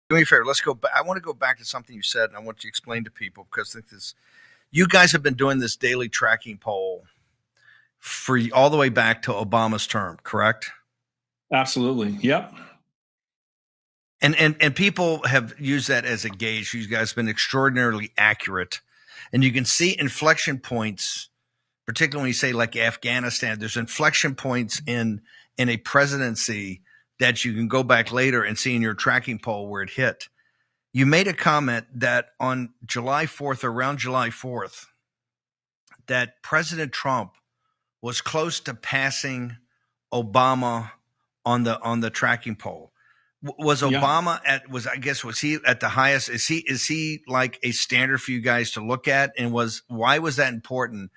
Do me a favor. Let's go back. I want to go back to something you said, and I want you to explain to people because I think this. You guys have been doing this daily tracking poll for all the way back to Obama's term, correct? Absolutely. Yep. And people have used that as a gauge. You guys have been extraordinarily accurate, and you can see inflection points, particularly when you say like Afghanistan. There's inflection points in a presidency that you can go back later and see in your tracking poll where it hit. You made a comment that on July 4th, around July 4th, that President Trump was close to passing Obama on the tracking poll. Was Obama was he at the highest? Is he like a standard for you guys to look at? And why was that important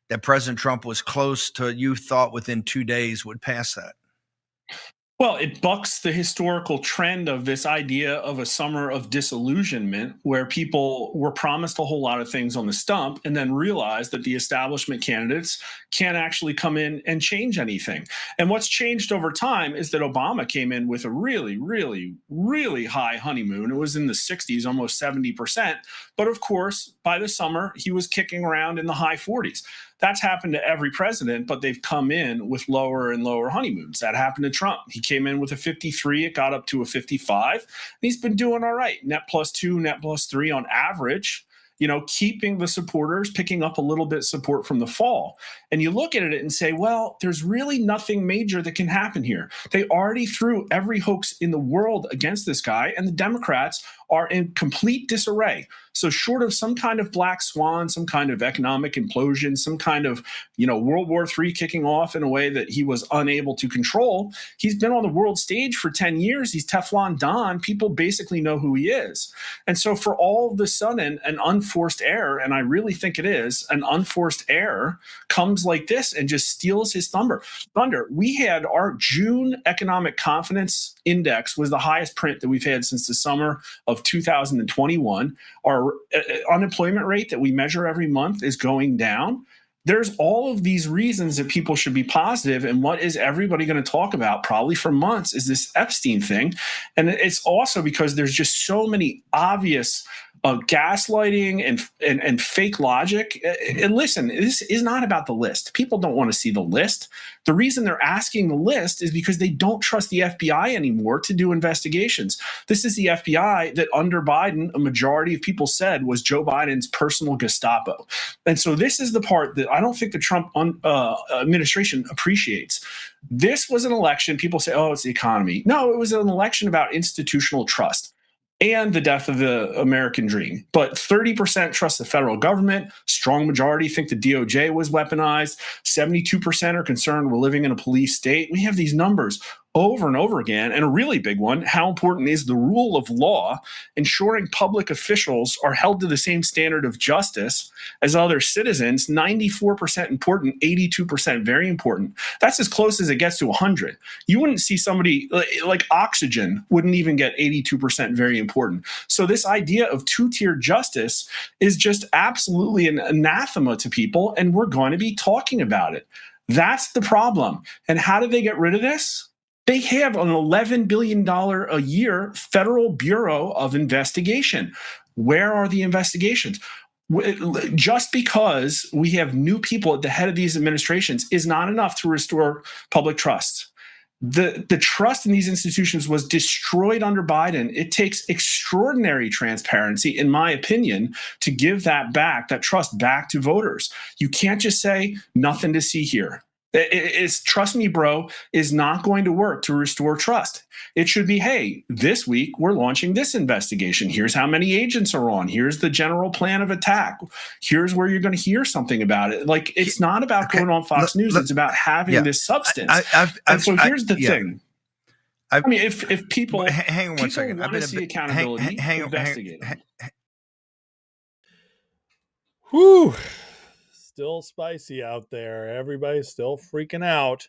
that President Trump was close to, you thought within 2 days would pass that? Well, it bucks the historical trend of this idea of a summer of disillusionment where people were promised a whole lot of things on the stump and then realized that the establishment candidates can't actually come in and change anything. And what's changed over time is that Obama came in with a really, really, really high honeymoon. It was in the 60s, almost 70%. But of course, by the summer, he was kicking around in the high 40s. That's happened to every president, but they've come in with lower and lower honeymoons. That happened to Trump. He came in with a 53. It got up to a 55. And he's been doing all right. Net +2, net +3 on average, keeping the supporters, picking up a little bit of support from the fall. And you look at it and say, well, there's really nothing major that can happen here. They already threw every hoax in the world against this guy, and the Democrats are in complete disarray. So short of some kind of black swan, some kind of economic implosion, some kind of, World War III kicking off in a way that he was unable to control, he's been on the world stage for 10 years. He's Teflon Don. People basically know who he is. And so for all of a sudden, an unforced error, and I really think it is, an unforced error comes like this and just steals his thunder. We had our June economic confidence index was the highest print that we've had since the summer of 2021. Our unemployment rate that we measure every month is going down. There's all of these reasons that people should be positive. And what is everybody going to talk about probably for months is this Epstein thing. And it's also because there's just so many obvious gaslighting and fake logic. And listen, this is not about the list. People don't want to see the list. The reason they're asking the list is because they don't trust the FBI anymore to do investigations. This is the FBI that under Biden, a majority of people said was Joe Biden's personal Gestapo. And so this is the part that I don't think the Trump administration appreciates. This was an election. People say, oh, it's the economy. No, it was an election about institutional trust and the death of the American dream. But 30% trust the federal government. Strong majority think the DOJ was weaponized. 72% are concerned we're living in a police state. We have these numbers over and over again. And a really big one, how important is the rule of law, ensuring public officials are held to the same standard of justice as other citizens? 94% important, 82% very important. That's as close as it gets to 100. You wouldn't see somebody like oxygen wouldn't even get 82% very important. So this idea of two-tier justice is just absolutely an anathema to people, and we're going to be talking about it. That's the problem. And how do they get rid of this? They have an $11 billion a year Federal Bureau of Investigation. Where are the investigations? Just because we have new people at the head of these administrations is not enough to restore public trust. The trust in these institutions was destroyed under Biden. It takes extraordinary transparency, in my opinion, to give that trust back to voters. You can't just say nothing to see here. It's trust me, bro, is not going to work to restore trust. It should be, hey, this week we're launching this investigation. Here's how many agents are on. Here's the general plan of attack. Here's where you're going to hear something about it. Like, it's not about going on Fox News. It's about having this substance. So here's the thing. I mean, if people hang on one second. Want to see accountability, investigate. Whew. Still spicy out there. Everybody's still freaking out.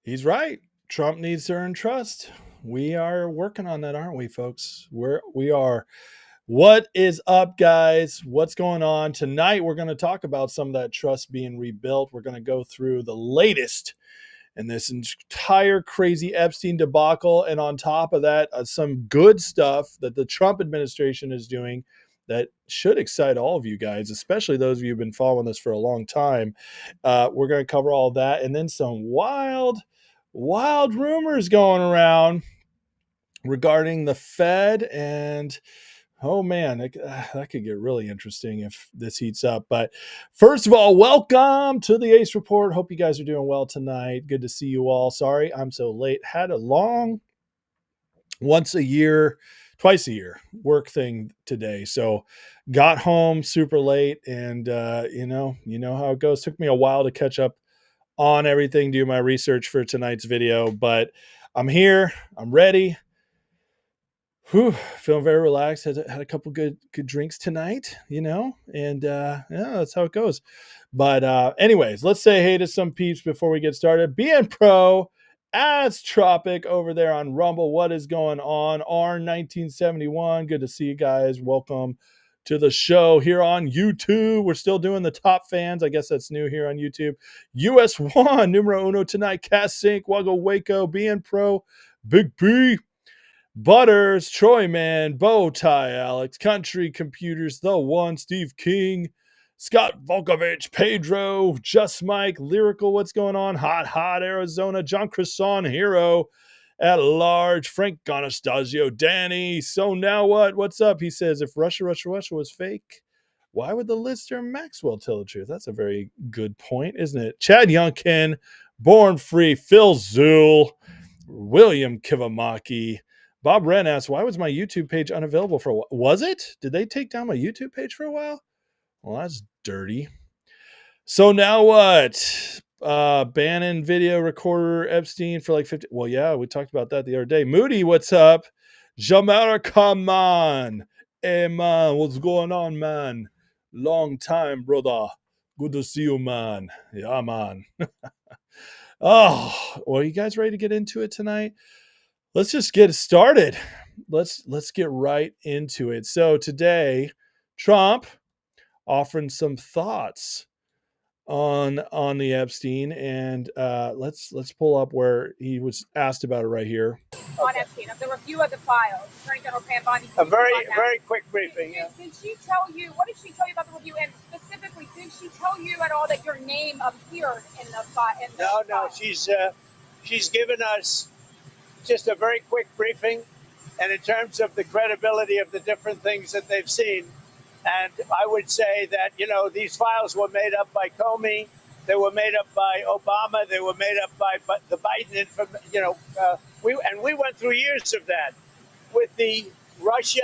He's right. Trump needs to earn trust. We are working on that, aren't we, folks? We are. What is up, guys? What's going on? Tonight, we're going to talk about some of that trust being rebuilt. We're going to go through the latest and this entire crazy Epstein debacle. And on top of that, some good stuff that the Trump administration is doing that should excite all of you guys, especially those of you who've been following this for a long time. We're going to cover all of that. And then some wild rumors going around regarding the Fed. And oh man, that could get really interesting if this heats up. But first of all, welcome to the Ace Report. Hope you guys are doing well tonight. Good to see you all. Sorry I'm so late. Had a long twice a year work thing today. So got home super late, and you know how it goes. Took me a while to catch up on everything, do my research for tonight's video, but I'm here. I'm ready. Feeling very relaxed. Had a couple good drinks tonight, and yeah, that's how it goes. But anyways, let's say hey to some peeps before we get started. Being pro as Tropic over there on Rumble. What is going on? R1971. Good to see you guys. Welcome to the show here on YouTube. We're still doing the top fans. I guess that's new here on YouTube. US1, numero uno tonight. Cast Sync, Waggo Waco, Being Pro, Big B, Butters, Troy Man, Bow Tie, Alex, Country Computers, The One, Steve King, Scott Volkovich, Pedro, Just Mike, Lyrical, what's going on? Hot, Arizona, John Crisson, Hero, at large, Frank Anastasio, Danny. So now what? What's up? He says, if Russia was fake, why would the listener Maxwell tell the truth? That's a very good point, isn't it? Chad Youngkin, Born Free, Phil Zool, William Kivamaki, Bob Wren asks, why was my YouTube page unavailable for a while? Was it? Did they take down my YouTube page for a while? Well, that's dirty. So now what? Bannon video recorder Epstein for like 50. Well, yeah, we talked about that the other day. Moody, what's up? Jamara, come on. Hey, man, what's going on, man? Long time, brother. Good to see you, man. Yeah, man. Oh, well, you guys ready to get into it tonight? Let's just get started. Let's get right into it. So today, Trump offering some thoughts on the Epstein, and let's pull up where he was asked about it right here. On Epstein, of the review of the files, Attorney General Pam Bondi. A very quick briefing. Did she tell you, what did she tell you about the review, and specifically, did she tell you at all that your name appeared in the file? No, she's given us just a very quick briefing, and in terms of the credibility of the different things that they've seen. And I would say that, these files were made up by Comey, they were made up by Obama, they were made up by the Biden, we went through years of that with the Russia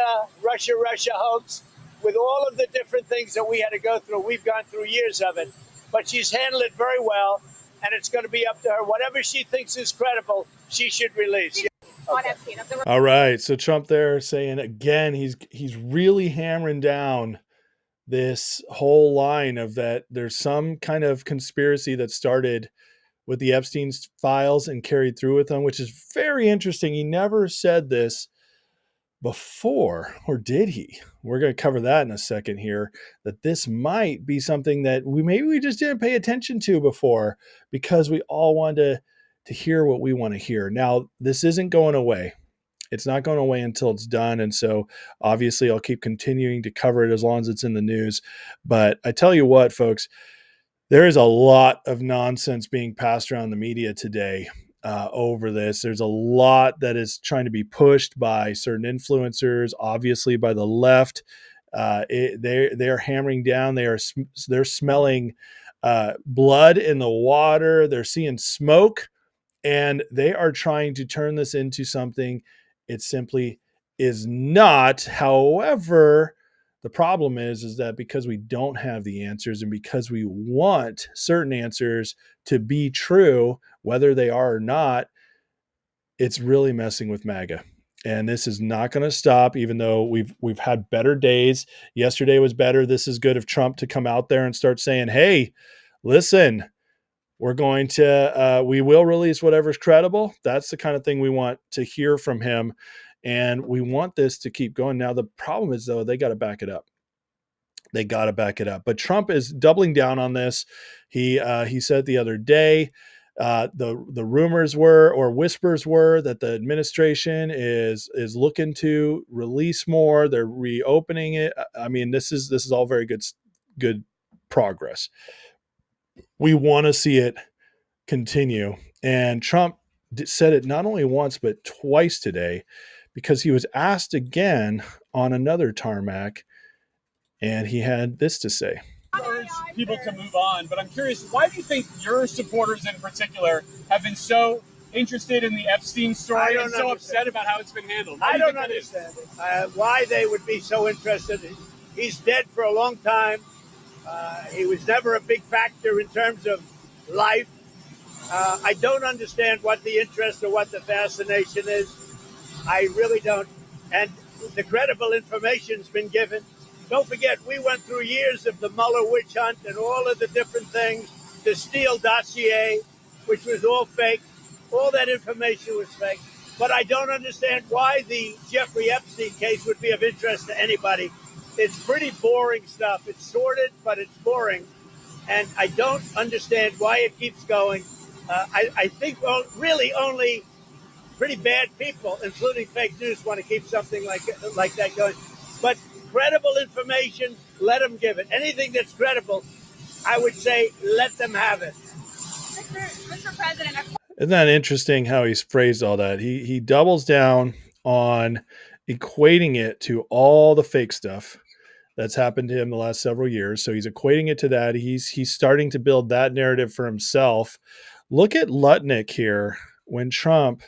hoax, with all of the different things that we had to go through. We've gone through years of it, but she's handled it very well, and it's going to be up to her. Whatever she thinks is credible, she should release. Okay. All right. So Trump there saying again, he's really hammering down this whole line of that there's some kind of conspiracy that started with the Epstein files and carried through with them, which is very interesting. He never said this before, or did he? We're going to cover that in a second here, that this might be something that we just didn't pay attention to before because we all wanted to hear what we want to hear. Now, this isn't going away. It's not going away until it's done. And so obviously I'll keep continuing to cover it as long as it's in the news. But I tell you what, folks, there is a lot of nonsense being passed around the media today over this. There's a lot that is trying to be pushed by certain influencers, obviously by the left. They're hammering down. They're smelling blood in the water. They're seeing smoke. And they are trying to turn this into something it simply is not. However, the problem is that because we don't have the answers and because we want certain answers to be true, whether they are or not, it's really messing with MAGA. And this is not going to stop, even though we've had better days. Yesterday was better. This is good of Trump to come out there and start saying, hey, listen, we're going to, we will release whatever's credible. That's the kind of thing we want to hear from him. And we want this to keep going. Now, the problem is, though, they got to back it up. They got to back it up. But Trump is doubling down on this. He said the other day The rumors were, or whispers were, that the administration is looking to release more. They're reopening it. I mean, this is all very good progress. We want to see it continue. And Trump said it not only once, but twice today, because he was asked again on another tarmac, and he had this to say. Urge people to move on, but I'm curious, why do you think your supporters in particular have been so interested in the Epstein story and so upset about how it's been handled? I don't understand it. Why they would be so interested. He's dead for a long time. He was never a big factor in terms of life. I don't understand what the interest or what the fascination is. I really don't. And the credible information's been given. Don't forget, we went through years of the Mueller witch hunt and all of the different things, the Steele dossier, which was all fake. All that information was fake. But I don't understand why the Jeffrey Epstein case would be of interest to anybody. It's pretty boring stuff. It's sordid, but it's boring. And I don't understand why it keeps going. I think really only pretty bad people, including fake news, want to keep something like that going. But credible information, let them give it. Anything that's credible, I would say, let them have it. Mr. President. Isn't that interesting how he's phrased all that? He doubles down on equating it to all the fake stuff that's happened to him the last several years. So he's equating it to that. He's starting to build that narrative for himself. Look at Lutnick here when Trump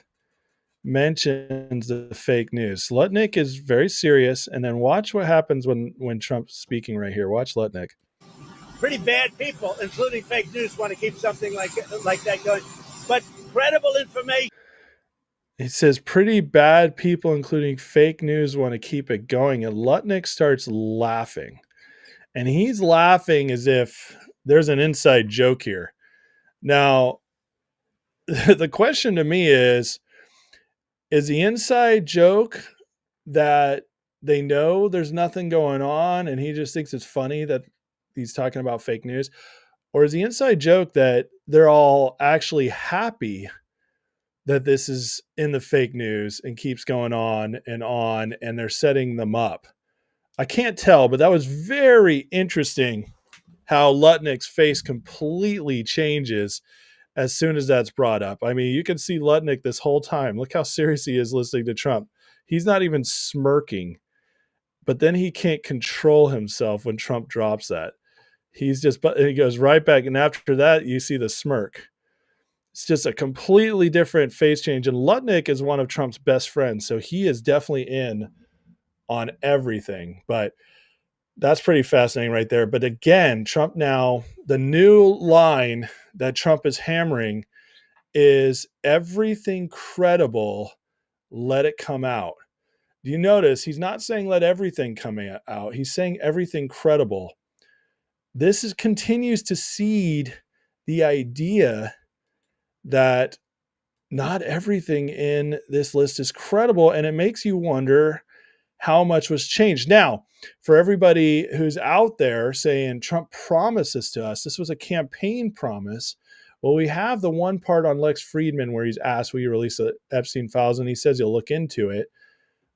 mentions the fake news. Lutnick is very serious, and then watch what happens when Trump's speaking right here. Watch Lutnick. Pretty bad people, including fake news, want to keep something like that going. But credible information. It says pretty bad people, including fake news, want to keep it going. And Lutnick starts laughing. And he's laughing as if there's an inside joke here. Now, the question to me is the inside joke that they know there's nothing going on and he just thinks it's funny that he's talking about fake news? Or is the inside joke that they're all actually happy that this is in the fake news and keeps going on, and they're setting them up? I can't tell, but that was very interesting how Lutnick's face completely changes as soon as that's brought up. I mean, you can see Lutnick this whole time. Look how serious he is listening to Trump. He's not even smirking, but then he can't control himself when Trump drops that. He's just, but he goes right back. And after that, you see the smirk. It's just a completely different face change. And Lutnick is one of Trump's best friends. So he is definitely in on everything, but that's pretty fascinating right there. But again, Trump now, the new line that Trump is hammering is everything credible, let it come out. Do you notice he's not saying let everything come out? He's saying everything credible. This continues to seed the idea that not everything in this list is credible, and it makes you wonder how much was changed. Now, for everybody who's out there saying Trump promised this to us, this was a campaign promise. Well, we have the one part on Lex Friedman where he's asked, will you release the Epstein files? And he says he'll look into it.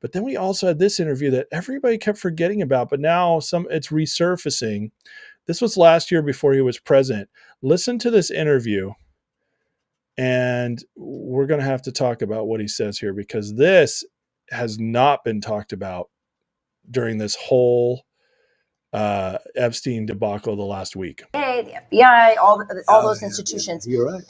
But then we also had this interview that everybody kept forgetting about, but now it's resurfacing. This was last year before he was president. Listen to this interview, and we're going to have to talk about what he says here, because this has not been talked about during this whole Epstein debacle the last week. The FBI, all those institutions. You're right.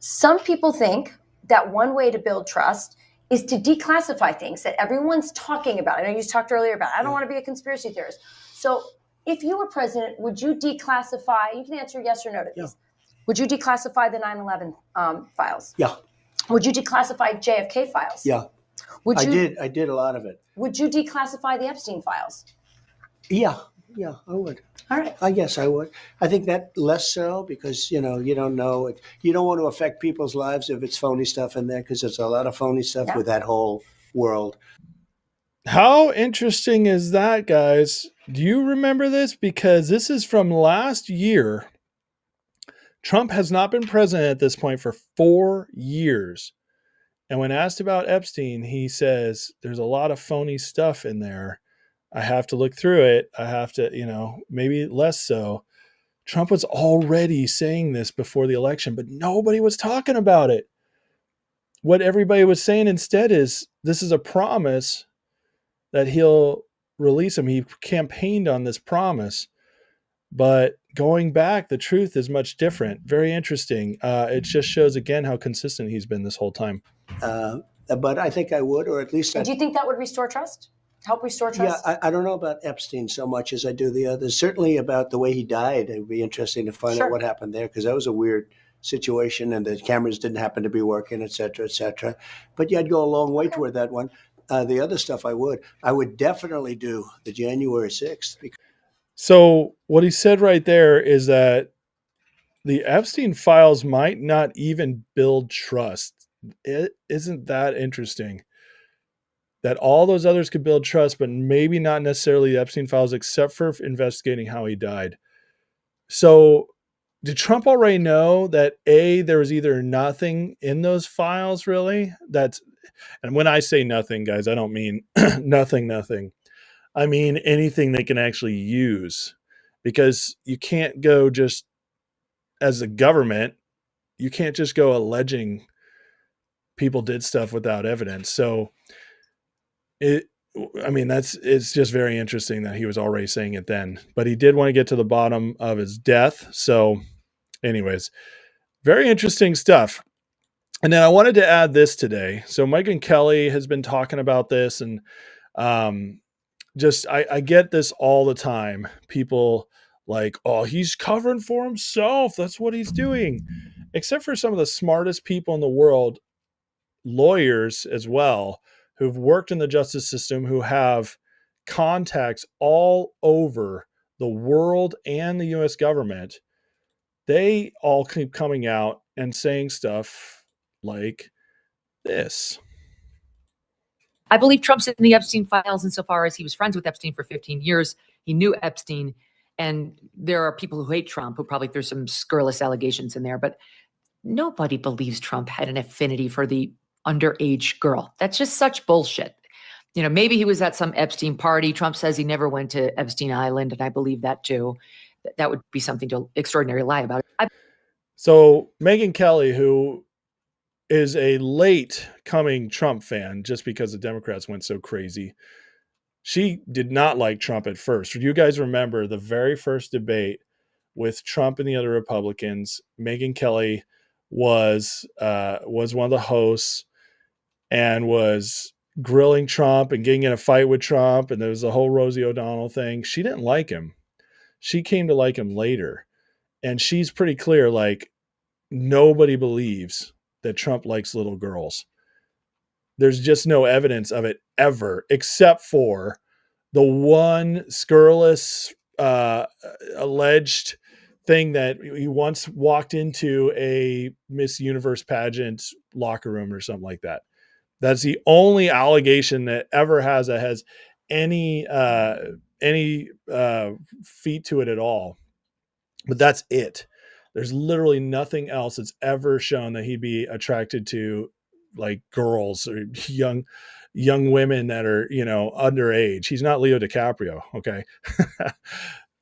Some people think that one way to build trust is to declassify things that everyone's talking about. I know you talked earlier about, I don't want to be a conspiracy theorist. So if you were president, would you declassify, you can answer yes or no to these. Would you declassify the 9/11 files? Yeah. Would you declassify JFK files? Yeah. Would you? I did a lot of it. Would you declassify the Epstein files? Yeah, I would. All right. I guess I would. I think that less so because, you don't know it. You don't want to affect people's lives if it's phony stuff in there, because there's a lot of phony stuff with that whole world. How interesting is that, guys? Do you remember this? Because this is from last year. Trump has not been president at this point for 4 years. And when asked about Epstein, he says, there's a lot of phony stuff in there. I have to look through it. I have to, maybe less so. Trump was already saying this before the election, but nobody was talking about it. What everybody was saying instead is this is a promise that he'll release him. He campaigned on this promise. But going back, the truth is much different. Very interesting. It just shows again how consistent he's been this whole time. But I think I would, or at least. Do you think that would restore trust? Help restore trust? Yeah, I don't know about Epstein so much as I do the others. Certainly about the way he died. It would be interesting to find out what happened there, because that was a weird situation, and the cameras didn't happen to be working, et cetera, et cetera. But yeah, I'd go a long way toward that one. The other stuff I would definitely do the January 6th. So what he said right there is that the Epstein files might not even build trust. Isn't that interesting? That all those others could build trust, but maybe not necessarily the Epstein files, except for investigating how he died. So did Trump already know that there was either nothing in those files really? And when I say nothing, guys, I don't mean nothing. I mean anything they can actually use, because you can't go just as a government, you can't just go alleging people did stuff without evidence. So it's just very interesting that he was already saying it then, but he did want to get to the bottom of his death. So anyways, very interesting stuff. And then I wanted to add this today. So Megyn Kelly has been talking about this, and I get this all the time. People like, oh, he's covering for himself. That's what he's doing. Except for some of the smartest people in the world, lawyers as well, who've worked in the justice system, who have contacts all over the world and the US government. They all keep coming out and saying stuff like this. I believe Trump's in the Epstein files insofar as he was friends with Epstein for 15 years. He knew Epstein. And there are people who hate Trump who probably there's some scurrilous allegations in there, but nobody believes Trump had an affinity for the underage girl. That's just such bullshit. Maybe he was at some Epstein party. Trump says he never went to Epstein Island, and I believe that too. That would be something to extraordinarily lie about. So Megyn Kelly, who is a late coming Trump fan, just because the Democrats went so crazy, she did not like Trump at first. You guys remember the very first debate with Trump and the other Republicans, Megyn Kelly was one of the hosts and was grilling Trump and getting in a fight with Trump. And there was the whole Rosie O'Donnell thing. She didn't like him. She came to like him later. And she's pretty clear, like, nobody believes that Trump likes little girls. There's just no evidence of it ever, except for the one scurrilous alleged thing that he once walked into a Miss Universe pageant locker room or something like that. That's the only allegation that ever has any feet to it at all. But that's it. There's literally nothing else that's ever shown that he'd be attracted to like girls or young women that are, underage. He's not Leo DiCaprio. Okay. But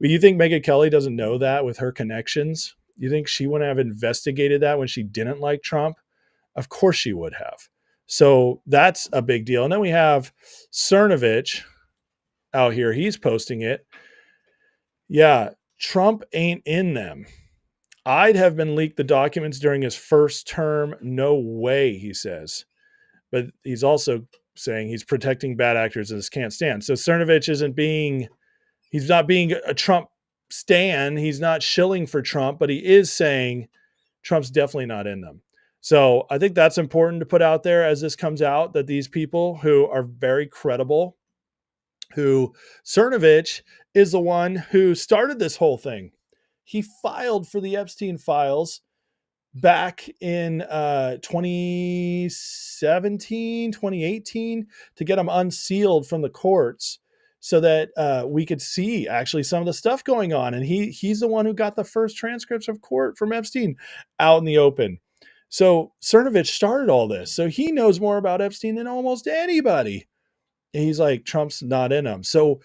you think Megyn Kelly doesn't know that with her connections? You think she wouldn't have investigated that when she didn't like Trump? Of course she would have. So that's a big deal. And then we have Cernovich out here. He's posting it. Yeah, Trump ain't in them. I'd have been leaked the documents during his first term. No way, he says. But he's also saying he's protecting bad actors and this can't stand. So Cernovich he's not being a Trump stan. He's not shilling for Trump, but he is saying Trump's definitely not in them. So I think that's important to put out there as this comes out, that these people who are very credible, who Cernovich is the one who started this whole thing. He filed for the Epstein files back in 2017, 2018 to get them unsealed from the courts so that we could see actually some of the stuff going on. And he's the one who got the first transcripts of court from Epstein out in the open. So Cernovich started all this. So he knows more about Epstein than almost anybody. And he's like, Trump's not in him. So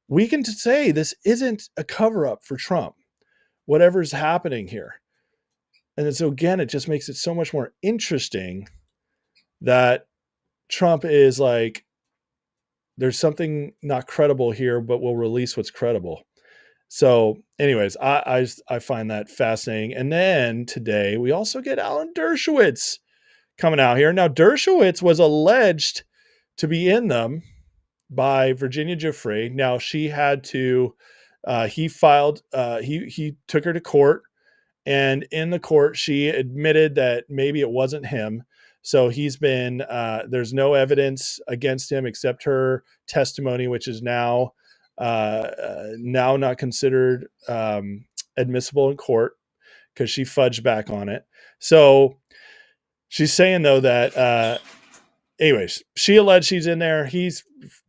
we can say this isn't a cover-up for Trump, whatever's happening here. And so again, it just makes it so much more interesting that Trump is like, there's something not credible here, but we'll release what's credible. So anyways, I find that fascinating. And then today we also get Alan Dershowitz coming out here. Now, Dershowitz was alleged to be in them by Virginia Giuffre. Now she had to, he took her to court, and in the court, she admitted that maybe it wasn't him. So he's been, there's no evidence against him except her testimony, which is now not considered admissible in court because she fudged back on it. So she's saying though that, anyways, she alleged she's in there. He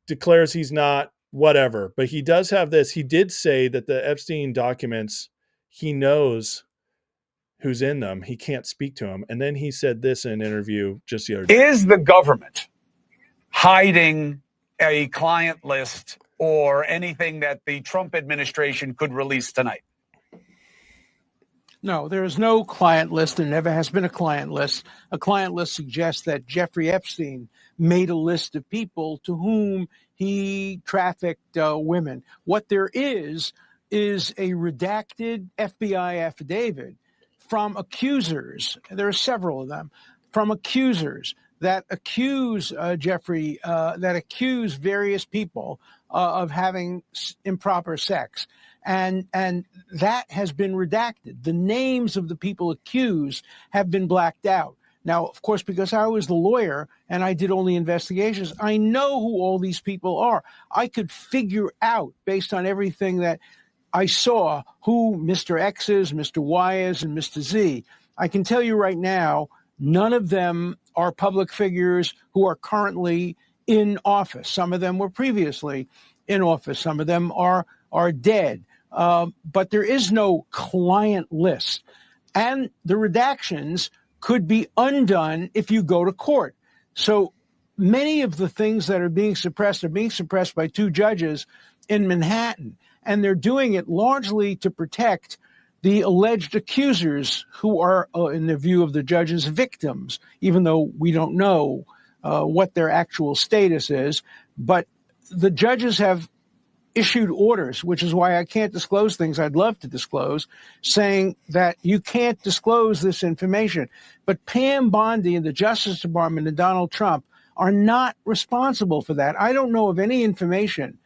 declares he's not, whatever, but he does have this. He did say that the Epstein documents, he knows who's in them. He can't speak to him. And then he said this in an interview just the other day. Is the government hiding a client list or anything that the Trump administration could release tonight? No, there is no client list and never has been a client list. A client list suggests that Jeffrey Epstein made a list of people to whom he trafficked women. What there is a redacted FBI affidavit from accusers. There are several of them from accusers that accuse Jeffrey, that accuse various people of having improper sex. And that has been redacted. The names of the people accused have been blacked out. Now, of course, because I was the lawyer and I did all the investigations, I know who all these people are. I could figure out, based on everything that I saw, who Mr. X is, Mr. Y is, and Mr. Z. I can tell you right now, none of them are public figures who are currently in office. Some of them were previously in office. Some of them are dead. But there is no client list. And the redactions could be undone if you go to court. So many of the things that are being suppressed by two judges in Manhattan. And they're doing it largely to protect the alleged accusers who are, in the view of the judges, victims, even though we don't know what their actual status is. But the judges have issued orders, which is why I can't disclose things I'd love to disclose, saying that you can't disclose this information. But Pam Bondi and the Justice Department and Donald Trump are not responsible for that. I don't know of any information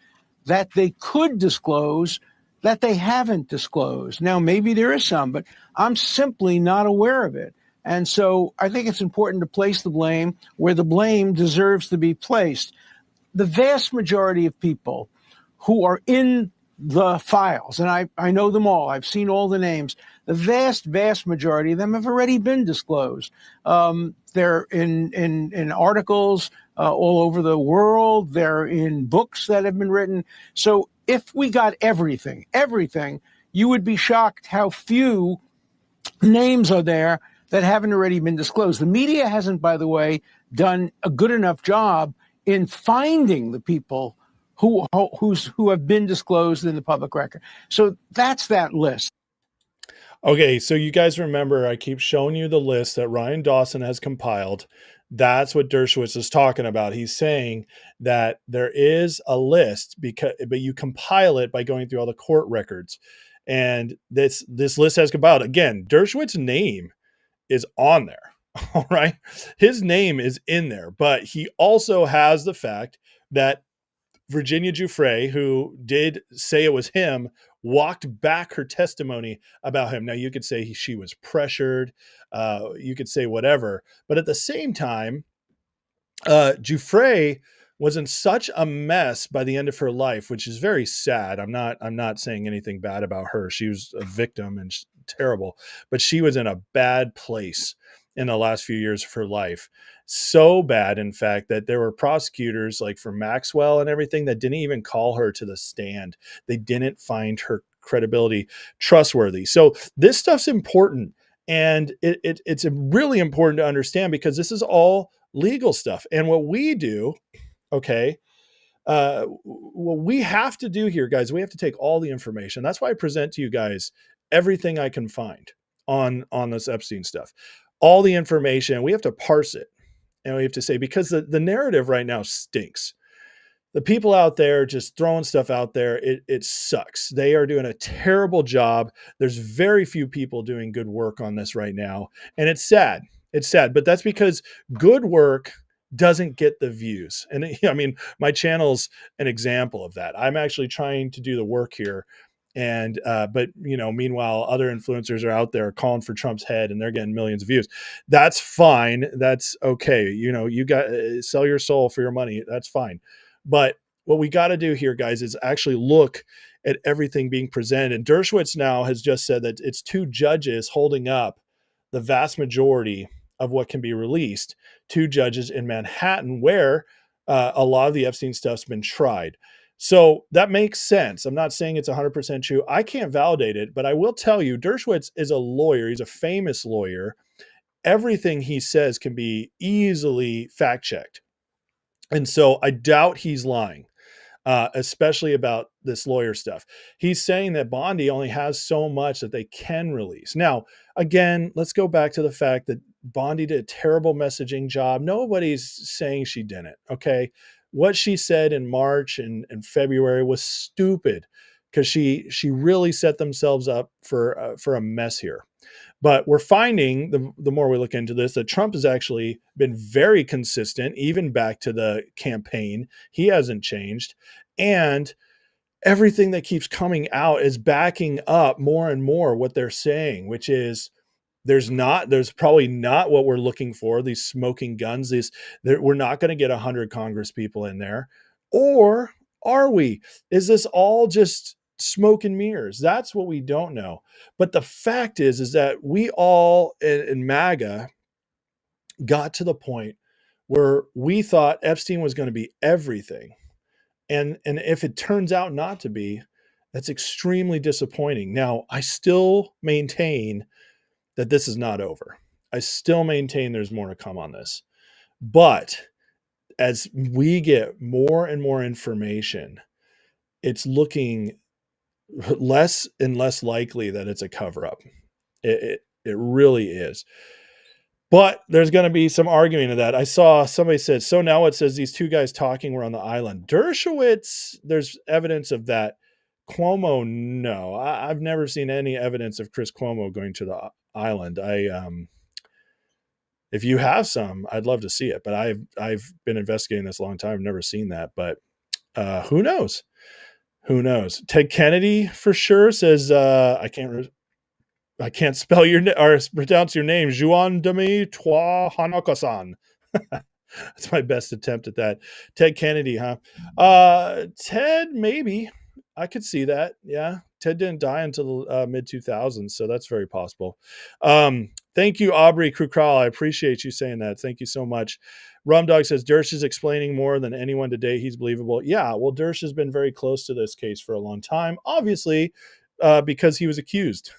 that they could disclose that they haven't disclosed. Now, maybe there is some, but I'm simply not aware of it. And so I think it's important to place the blame where the blame deserves to be placed. The vast majority of people who are in the files, and I know them all, I've seen all the names, the vast majority of them have already been disclosed. They're in articles all over the world. They're in books that have been written. So if we got everything, you would be shocked how few names are there that haven't already been disclosed. The media hasn't, by the way, done a good enough job in finding the people who have been disclosed in the public record. So that's that list. Okay, so you guys remember I keep showing you the list that Ryan Dawson has compiled. That's what Dershowitz is talking about. He's saying that there is a list, but you compile it by going through all the court records. And this list has compiled. Again, Dershowitz's name is on there. All right. His name is in there, but he also has the fact that Virginia Giuffre, who did say it was him, walked back her testimony about him. Now, you could say she was pressured. You could say whatever. But at the same time, Giuffre was in such a mess by the end of her life, which is very sad. I'm not saying anything bad about her. She was a victim and terrible, but she was in a bad place. in the last few years of her life. So bad, in fact, that there were prosecutors like from Maxwell and everything that didn't even call her to the stand. They didn't find her credibility trustworthy. So this stuff's important. And it's really important to understand, because this is all legal stuff. And what we do, okay, what we have to do here, guys, we have to take all the information. That's why I present to you guys everything I can find on this Epstein stuff. All the information, we have to parse it. And we have to say, because the narrative right now stinks. The people out there just throwing stuff out there, it sucks. They are doing a terrible job. There's very few people doing good work on this right now. And it's sad. It's sad. But that's because good work doesn't get the views. And I mean, my channel's an example of that. I'm actually trying to do the work here. And, but meanwhile, other influencers are out there calling for Trump's head and they're getting millions of views. That's fine. That's okay. You got sell your soul for your money. That's fine. But what we got to do here, guys, is actually look at everything being presented. And Dershowitz now has just said that it's 2 judges holding up the vast majority of what can be released. 2 judges in Manhattan, where a lot of the Epstein stuff's been tried. So that makes sense. I'm not saying it's 100% true. I can't validate it, but I will tell you, Dershowitz is a lawyer. He's a famous lawyer. Everything he says can be easily fact-checked. And so I doubt he's lying, especially about this lawyer stuff. He's saying that Bondi only has so much that they can release. Now, again, let's go back to the fact that Bondi did a terrible messaging job. Nobody's saying she didn't, okay? What she said in March and February was stupid, because she really set themselves up for a mess here. But we're finding, the more we look into this, that Trump has actually been very consistent, even back to the campaign. He hasn't changed. And everything that keeps coming out is backing up more and more what they're saying, which is there's probably not what we're looking for, these smoking guns. We're not going to get 100 Congress people in there. Or are we? Is this all just smoke and mirrors? That's what we don't know. But the fact is that we all in MAGA got to the point where we thought Epstein was going to be everything. And if it turns out not to be, that's extremely disappointing. Now, I still maintain that this is not over. I still maintain there's more to come on this. But as we get more and more information, it's looking less and less likely that it's a cover-up. It really is. But there's going to be some arguing of that. I saw somebody said, so now it says these 2 guys talking were on the island. Dershowitz, there's evidence of that. Cuomo, no. I've never seen any evidence of Chris Cuomo going to the island. If you have some, I'd love to see it. But I've been investigating this a long time. I've never seen that. But who knows? Who knows? Ted Kennedy for sure says, I can't spell your or pronounce your name. Juan Demi Twa Hanako-san. That's my best attempt at that. Ted Kennedy, huh? Ted, maybe. I could see that. Yeah. Ted didn't die until mid 2000s, so that's very possible. Thank you, Aubrey Krukral. I appreciate you saying that. Thank you so much. Rumdog says Dersh is explaining more than anyone today. He's believable. Yeah, well, Dersh has been very close to this case for a long time, obviously, because he was accused.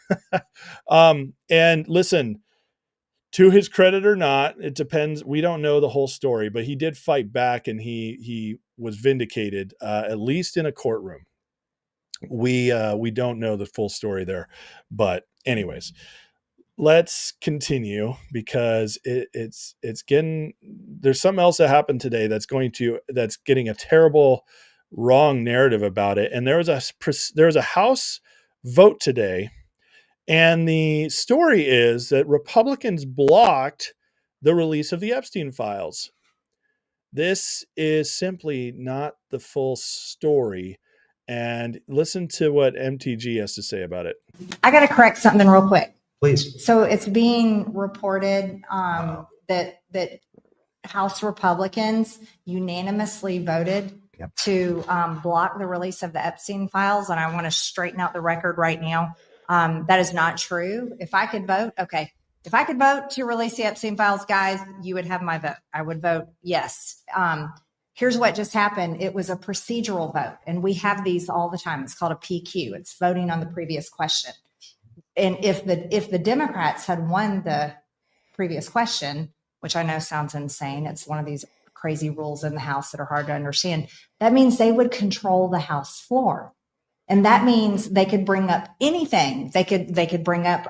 And listen, to his credit or not, it depends. We don't know the whole story, but he did fight back, and he was vindicated, at least in a courtroom. We don't know the full story there, but anyways, let's continue, because it's getting, there's something else that happened today that's getting a terrible wrong narrative about it. And there was a House vote today, and the story is that Republicans blocked the release of the Epstein files. This is simply not the full story. And listen to what MTG has to say about it. I got to correct something real quick. Please. So it's being reported that House Republicans unanimously voted to block the release of the Epstein files. And I want to straighten out the record right now. That is not true. If I could vote, okay, If I could vote to release the Epstein files, guys, you would have my vote. I would vote yes. Here's what just happened. It was a procedural vote, and we have these all the time. It's called a PQ. It's voting on the previous question. And if the Democrats had won the previous question, which I know sounds insane, it's one of these crazy rules in the House that are hard to understand, that means they would control the House floor. And that means they could bring up anything. They could bring up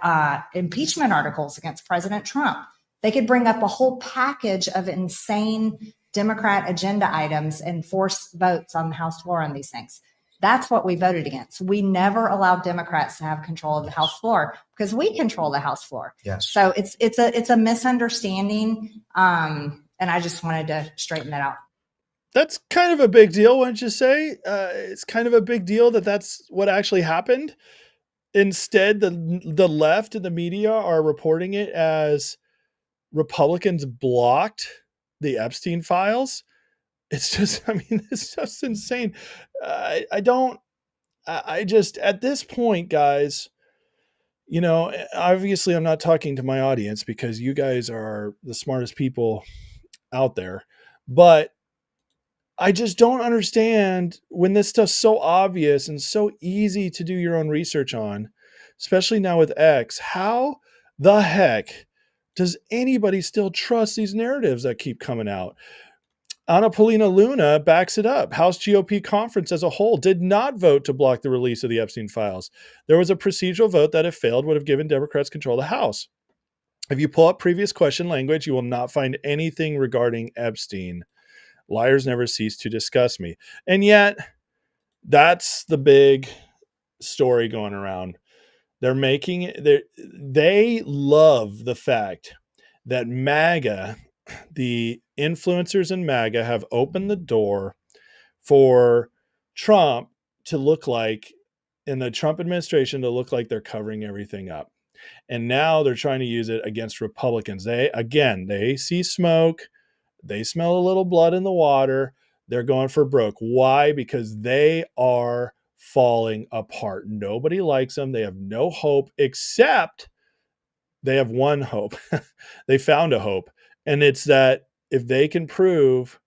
impeachment articles against President Trump. They could bring up a whole package of insane Democrat agenda items and force votes on the House floor on these things. That's what we voted against. We never allowed Democrats to have control of the House floor because we control the House floor. Yes. So it's a misunderstanding, and I just wanted to straighten that out. That's kind of a big deal, wouldn't you say? It's kind of a big deal that that's what actually happened. Instead, the left and the media are reporting it as Republicans blocked the Epstein files. It's just, I mean, it's just insane. I just, at this point, guys, you know, obviously I'm not talking to my audience because you guys are the smartest people out there, but I just don't understand when this stuff's so obvious and so easy to do your own research on, especially now with X. How the heck does anybody still trust these narratives that keep coming out? Anna Paulina Luna backs it up. House GOP conference as a whole did not vote to block the release of the Epstein files. There was a procedural vote that, if failed, would have given Democrats control of the House. If you pull up previous question language, you will not find anything regarding Epstein. Liars never cease to disgust me. And yet, that's the big story going around. They're making it, they love the fact that MAGA, the influencers in MAGA, have opened the door for Trump to look like, in the Trump administration, to look like they're covering everything up. And now they're trying to use it against Republicans. They see smoke. They smell a little blood in the water. They're going for broke. Why? Because they are falling apart. Nobody likes them. They have no hope, except they have one hope. They found a hope. And it's that if they can prove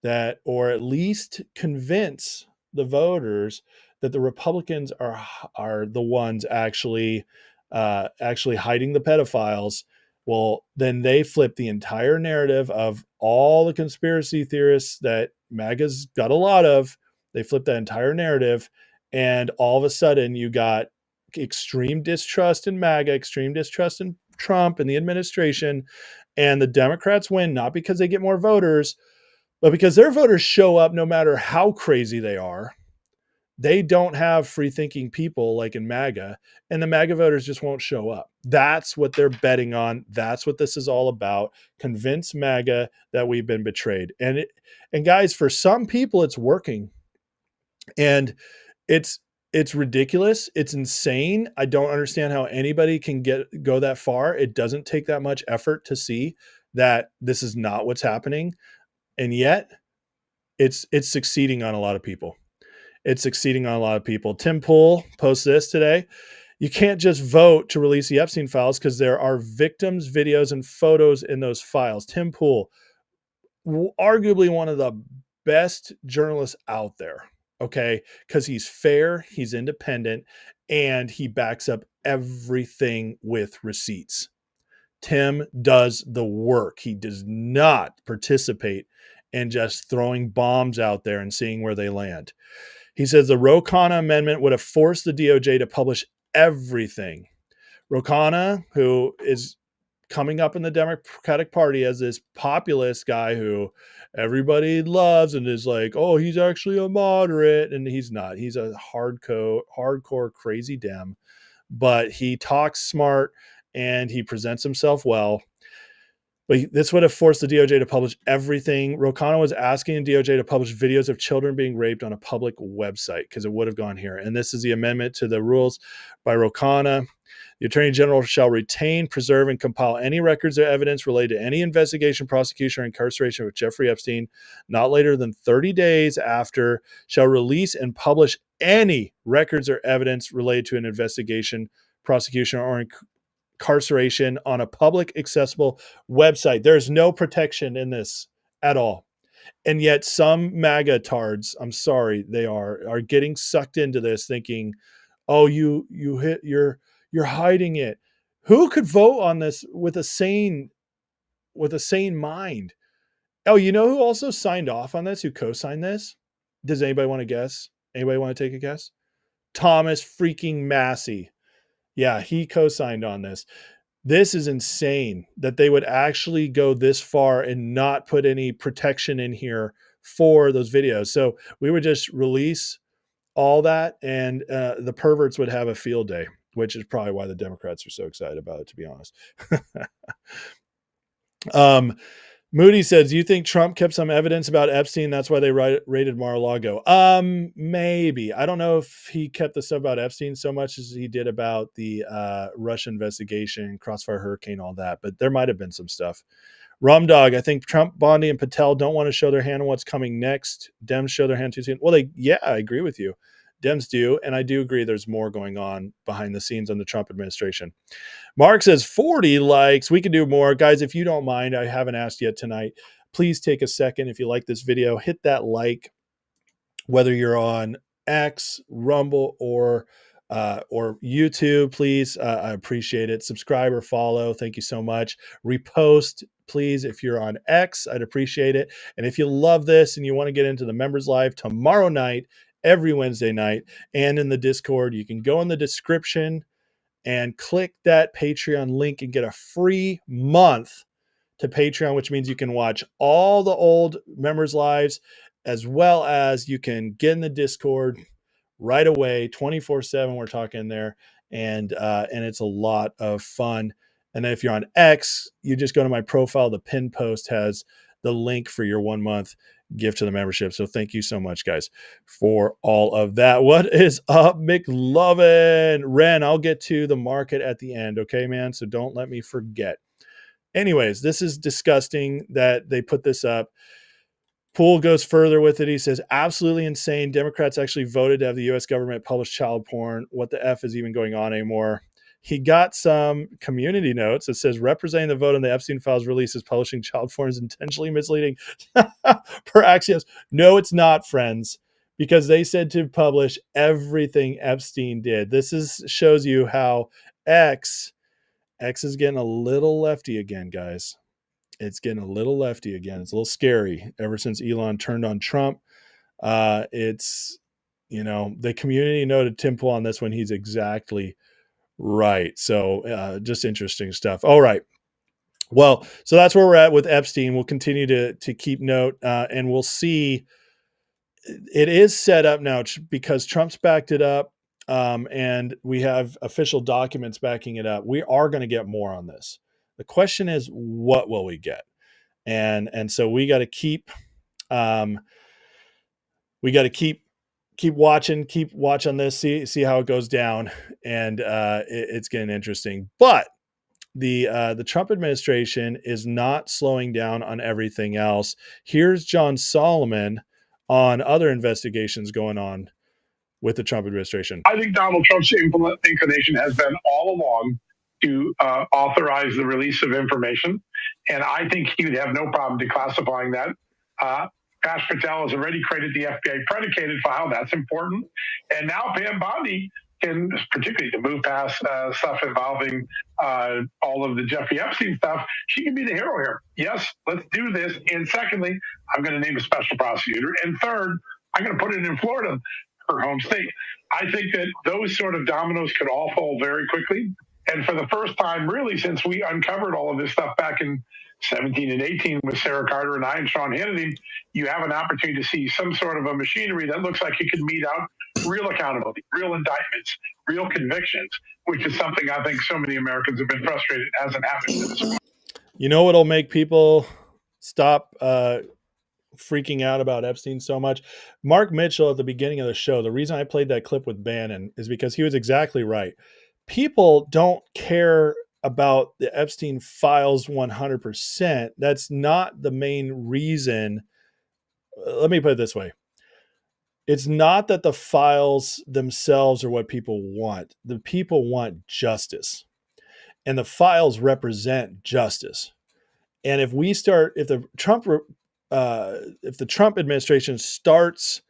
that, or at least convince the voters that the Republicans are the ones actually hiding the pedophiles, well, then they flip the entire narrative of all the conspiracy theorists that MAGA's got a lot of. They flip that entire narrative, and all of a sudden you got extreme distrust in MAGA, extreme distrust in Trump and the administration, and the Democrats win, not because they get more voters, but because their voters show up no matter how crazy they are. They don't have free-thinking people like in MAGA, and the MAGA voters just won't show up. That's what they're betting on. That's what this is all about. Convince MAGA that we've been betrayed. And guys, for some people, it's working. And it's ridiculous. It's insane. I don't understand how anybody can go that far. It doesn't take that much effort to see that this is not what's happening. And yet, it's succeeding on a lot of people. It's succeeding on a lot of people. Tim Pool posts this today. You can't just vote to release the Epstein files because there are victims' videos and photos in those files. Tim Pool, arguably one of the best journalists out there, okay? Because he's fair, he's independent, and he backs up everything with receipts. Tim does the work. He does not participate in just throwing bombs out there and seeing where they land. He says the Ro Khanna amendment would have forced the DOJ to publish everything. Ro Khanna, who is coming up in the Democratic Party as this populist guy who everybody loves and is like, oh, he's actually a moderate. And he's not. He's a hardcore crazy Dem. But he talks smart and he presents himself well. But this would have forced the DOJ to publish everything. Ro Khanna was asking the DOJ to publish videos of children being raped on a public website because it would have gone here. And this is the amendment to the rules by Ro Khanna. The Attorney General shall retain, preserve, and compile any records or evidence related to any investigation, prosecution, or incarceration of Jeffrey Epstein, not later than 30 days after, shall release and publish any records or evidence related to an investigation, prosecution, or incarceration on a public accessible website. There's no protection in this at all. And yet some MAGA tards, I'm sorry, they are getting sucked into this thinking, oh, you're hiding it. Who could vote on this with a sane mind? Oh, you know who also signed off on this? Who co-signed this? Does anybody want to guess? Anybody want to take a guess? Thomas freaking Massey. Yeah, he co-signed on this. This is insane that they would actually go this far and not put any protection in here for those videos. So we would just release all that, and the perverts would have a field day, which is probably why the Democrats are so excited about it, to be honest. Moody says, do you think Trump kept some evidence about Epstein? That's why they raided Mar-a-Lago. Maybe. I don't know if he kept the stuff about Epstein so much as he did about the Russia investigation, Crossfire Hurricane, all that. But there might have been some stuff. Rumdog, I think Trump, Bondi, and Patel don't want to show their hand on what's coming next. Dems show their hand too soon. Well, I agree with you. Dems do, and I do agree there's more going on behind the scenes on the Trump administration. Mark says 40 likes. We can do more. Guys, if you don't mind, I haven't asked yet tonight. Please take a second. If you like this video, hit that like, whether you're on X, Rumble, or YouTube, please. I appreciate it. Subscribe or follow. Thank you so much. Repost, please. If you're on X, I'd appreciate it. And if you love this and you want to get into the members live tomorrow night, every Wednesday night, and in the Discord, you can go in the description and click that Patreon link and get a free month to Patreon, which means you can watch all the old members lives, as well as you can get in the Discord right away, 24/7. We're talking there, and it's a lot of fun. And then if you're on X, you just go to my profile. The pinned post has the link for your 1 month gift to the membership. So thank you so much, guys, for all of that. What is up, McLovin? Ren, I'll get to the market at the end. Okay, man. So don't let me forget. Anyways, this is disgusting that they put this up. Poole goes further with it. He says, absolutely insane. Democrats actually voted to have the U.S. government publish child porn. What the F is even going on anymore? He got some community notes that says representing the vote on the Epstein files release is publishing child porn is intentionally misleading per Axios. No, it's not, friends, because they said to publish everything Epstein did. This shows you how X is getting a little lefty again, guys. It's getting a little lefty again. It's a little scary ever since Elon turned on Trump. It's, the community noted Tim Pool on this one. He's exactly right. So just interesting stuff. All right. Well, so that's where we're at with Epstein. We'll continue to keep note, and we'll see. It is set up now because Trump's backed it up, and we have official documents backing it up. We are going to get more on this. The question is, what will we get? And so we got to keep watch on this, see how it goes down, and it's getting interesting. But the Trump administration is not slowing down on everything else. Here's John Solomon on other investigations going on with the Trump administration. I think Donald Trump's inclination has been all along to authorize the release of information, and I think he would have no problem declassifying that. Pash Patel has already created the FBI predicated file. That's important. And now Pam Bondi can, particularly to move past stuff involving all of the Jeffrey Epstein stuff, she can be the hero here. Yes, let's do this. And secondly, I'm going to name a special prosecutor. And third, I'm going to put it in Florida, her home state. I think that those sort of dominoes could all fall very quickly. And for the first time, really, since we uncovered all of this stuff back in 17 and 18 with Sarah Carter and I and Sean Hannity, you have an opportunity to see some sort of a machinery that looks like it could mete out real accountability, real indictments, real convictions, which is something I think so many Americans have been frustrated hasn't happened to this point. You know what'll make people stop freaking out about Epstein so much? Mark Mitchell at the beginning of the show, the reason I played that clip with Bannon is because he was exactly right. People don't care about the Epstein files 100%. That's not the main reason. Let me put it this way. It's not that the files themselves are what people want. The people want justice. and the files represent justice. And if the Trump administration starts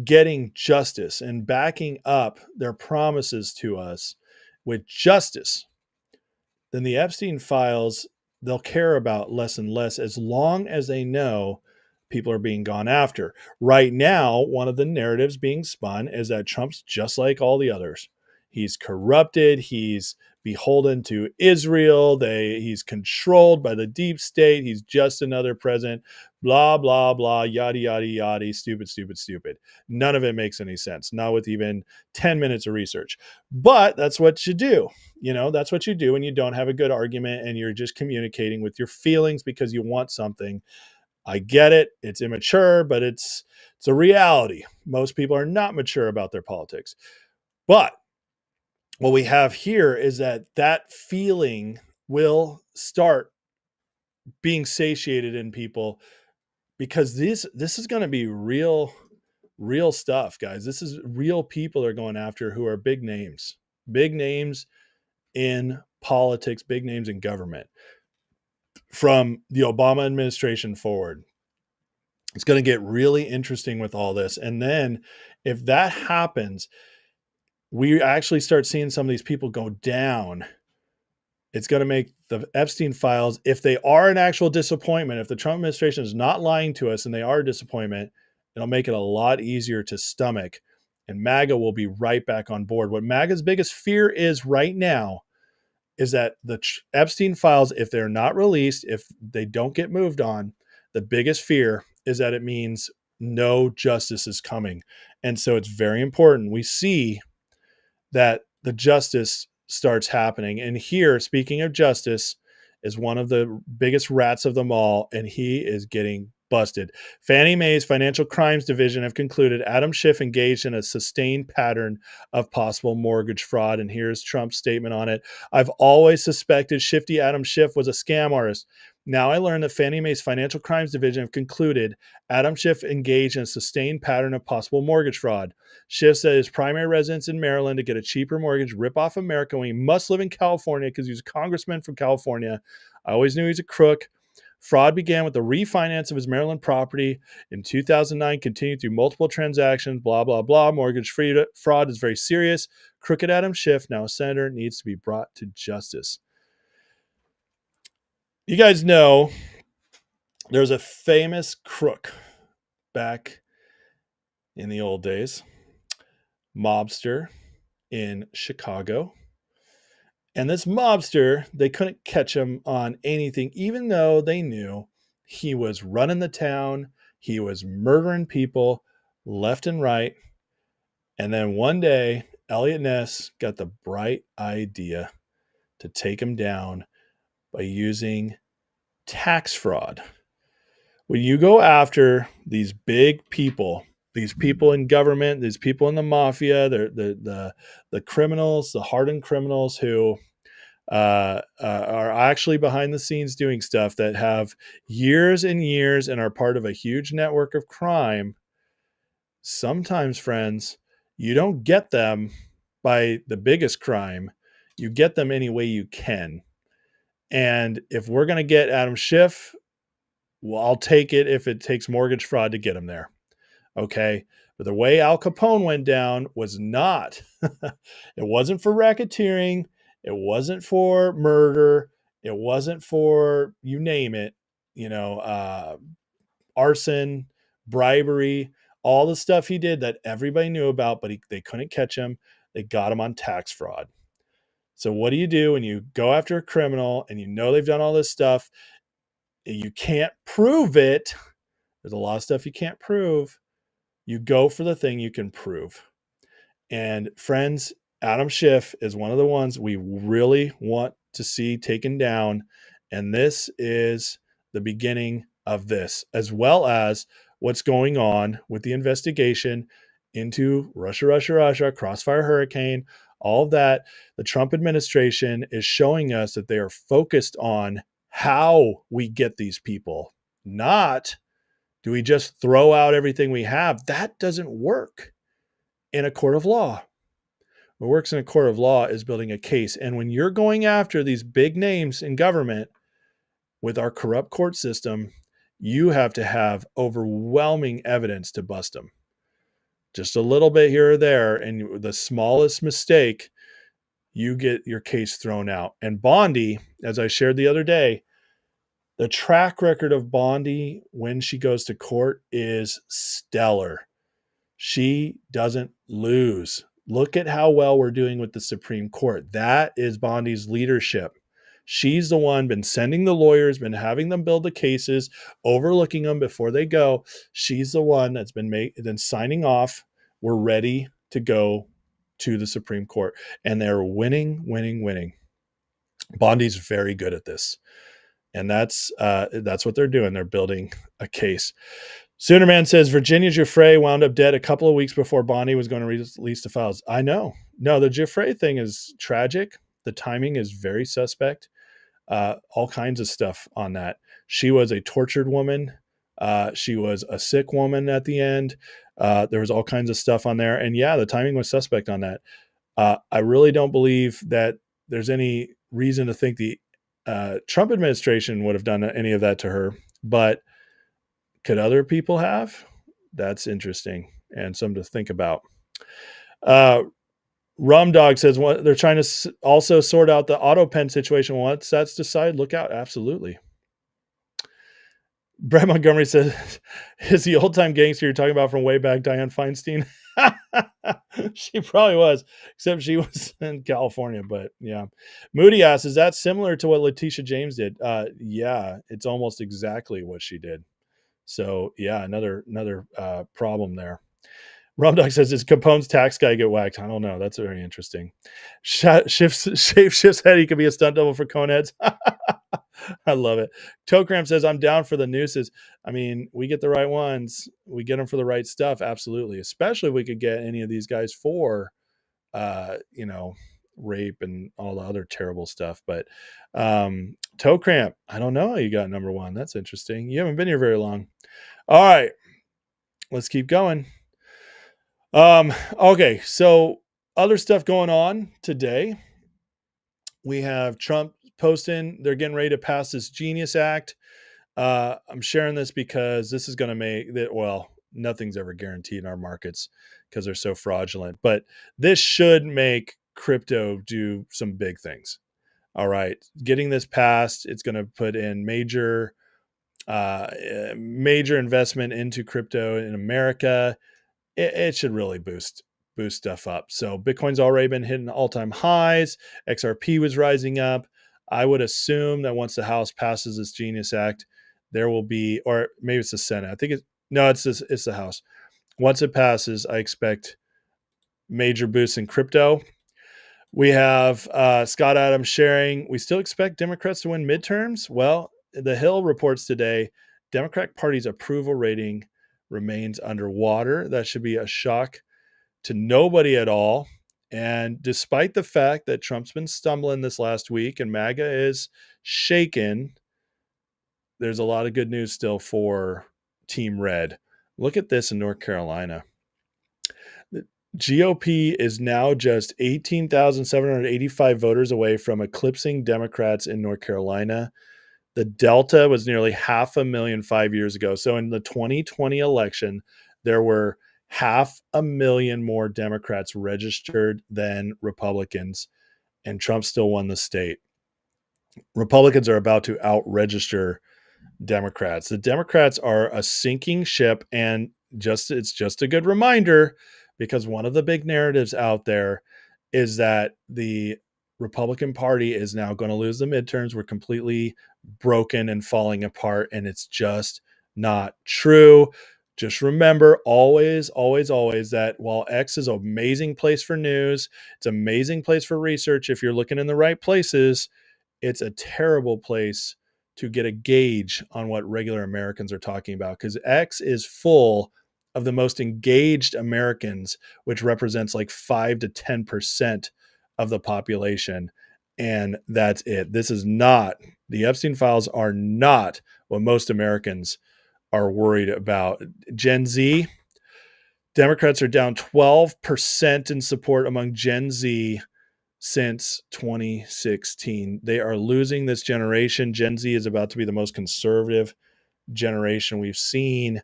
getting justice and backing up their promises to us with justice, then the Epstein files, they'll care about less and less as long as they know people are being gone after. Right now, one of the narratives being spun is that Trump's just like all the others. He's corrupted. He's beholden to Israel. He's controlled by the deep state. He's just another president. Blah, blah, blah, yada, yada, yada, stupid, stupid, stupid. None of it makes any sense, not with even 10 minutes of research. But that's what you do. That's what you do when you don't have a good argument and you're just communicating with your feelings because you want something. I get it. It's immature, but it's a reality. Most people are not mature about their politics. But what we have here is that feeling will start being satiated in people because this is going to be real stuff, guys. This is real people are going after who are big names in politics, big names in government from the Obama administration forward. It's going to get really interesting with all this. And then if that happens, we actually start seeing some of these people go down. It's going to make the Epstein files, if they are an actual disappointment, if the Trump administration is not lying to us and they are a disappointment, it'll make it a lot easier to stomach. And MAGA will be right back on board. What MAGA's biggest fear is right now is that the Epstein files, if they're not released, if they don't get moved on, the biggest fear is that it means no justice is coming. And so it's very important we see that the justice starts happening. And here, speaking of justice, is one of the biggest rats of them all, and he is getting busted. Fannie Mae's Financial Crimes Division have concluded Adam Schiff engaged in a sustained pattern of possible mortgage fraud. And here's Trump's statement on it. I've always suspected shifty Adam Schiff was a scam artist. Now I learned that Fannie Mae's Financial Crimes Division have concluded Adam Schiff engaged in a sustained pattern of possible mortgage fraud. Schiff said his primary residence in Maryland to get a cheaper mortgage, rip off America when he must live in California because he was a congressman from California. I always knew he's a crook. Fraud began with the refinance of his Maryland property in 2009, continued through multiple transactions, blah, blah, blah. Mortgage fraud is very serious. Crooked Adam Schiff, now a senator, needs to be brought to justice. You guys know there's a famous crook back in the old days, mobster in Chicago. And this mobster, they couldn't catch him on anything, even though they knew he was running the town. He was murdering people left and right. And then one day, Elliot Ness got the bright idea to take him down by using tax fraud. When you go after these big people, these people in government, these people in the mafia, the criminals, the hardened criminals who are actually behind the scenes doing stuff that have years and years and are part of a huge network of crime, sometimes, friends, you don't get them by the biggest crime. You get them any way you can. And if we're going to get Adam Schiff, well, I'll take it if it takes mortgage fraud to get him there. Okay. But the way Al Capone went down was not, it wasn't for racketeering. It wasn't for murder. It wasn't for, you name it, arson, bribery, all the stuff he did that everybody knew about, but they couldn't catch him. They got him on tax fraud. So what do you do when you go after a criminal and you know they've done all this stuff? You can't prove it. There's a lot of stuff you can't prove. You go for the thing you can prove. And friends, Adam Schiff is one of the ones we really want to see taken down. And this is the beginning of this, as well as what's going on with the investigation into Russia, Crossfire Hurricane, all of that. The Trump administration is showing us that they are focused on how we get these people, not do we just throw out everything we have. That doesn't work in a court of law. who works in a court of law is building a case. And when you're going after these big names in government with our corrupt court system, you have to have overwhelming evidence to bust them. Just a little bit here or there, and the smallest mistake, you get your case thrown out. And Bondi, as I shared the other day, the track record of Bondi when she goes to court is stellar. She doesn't lose. Look at how well we're doing with the Supreme Court. That is Bondi's leadership. She's the one been sending the lawyers, been having them build the cases, overlooking them before they go. She's the one that's been signing off. We're ready to go to the Supreme Court. And they're winning. Bondi's very good at this. And that's what they're doing. They're building a case. Soonerman says Virginia Giuffre wound up dead a couple of weeks before Bondi was going to release the files. I know. No, the Giuffre thing is tragic. The timing is very suspect. All kinds of stuff on that. She was a tortured woman. She was a sick woman at the end. There was all kinds of stuff on there. And yeah, the timing was suspect on that. I really don't believe that there's any reason to think the Trump administration would have done any of that to her, but could other people have? That's interesting and something to think about. Rum Dog says they're trying to also sort out the auto pen situation. Once that's decided, look out. Absolutely. Brett Montgomery says, is the old time gangster you're talking about from way back Dianne Feinstein? She probably was, except she was in California, but yeah. Moody asks, is that similar to what Letitia James did? Yeah, it's almost exactly what she did. So yeah, another problem there. Rumdog says, "Does Capone's tax guy get whacked?" I don't know. That's very interesting. Schiff's head. He could be a stunt double for Coneheads. I love it. Tokram says, "I'm down for the nooses." I mean, we get the right ones. We get them for the right stuff. Absolutely. Especially if we could get any of these guys for, rape and all the other terrible stuff. But Toe Cramp, I don't know how you got number one. That's interesting. You haven't been here very long. All right, let's keep going. Okay, so other stuff going on today. We have Trump posting, they're getting ready to pass this Genius Act. I'm sharing this because this is going to make that, well, nothing's ever guaranteed in our markets because they're so fraudulent, but this should make crypto do some big things. All right, getting this passed, it's going to put in major investment into crypto in America. It should really boost stuff up. So Bitcoin's already been hitting all-time highs. XRP was rising up. I would assume that once the House passes this Genius Act, there will be, or maybe it's the Senate. I think it's the House. Once it passes, I expect major boosts in crypto. We have Scott Adams sharing, we still expect Democrats to win midterms. Well, The Hill reports today, Democratic Party's approval rating remains underwater. That should be a shock to nobody at all. And despite the fact that Trump's been stumbling this last week and MAGA is shaken, there's a lot of good news still for Team Red. Look at this in North Carolina. The GOP is now just 18,785 voters away from eclipsing Democrats in North Carolina. The Delta was nearly 500,000 5 years ago. So in the 2020 election, there were 500,000 more Democrats registered than Republicans, and Trump still won the state. Republicans are about to out-register Democrats. The Democrats are a sinking ship, and it's just a good reminder, because one of the big narratives out there is that the Republican Party is now going to lose the midterms. We're completely broken and falling apart, and it's just not true. Just remember always, always, always that while X is an amazing place for news, it's an amazing place for research if you're looking in the right places, it's a terrible place to get a gauge on what regular Americans are talking about, because X is full of the most engaged Americans, which represents like 5 to 10% of the population. And that's it. This is not, the Epstein files are not what most Americans are worried about. Gen Z, Democrats are down 12% in support among Gen Z since 2016. They are losing this generation. Gen Z is about to be the most conservative generation we've seen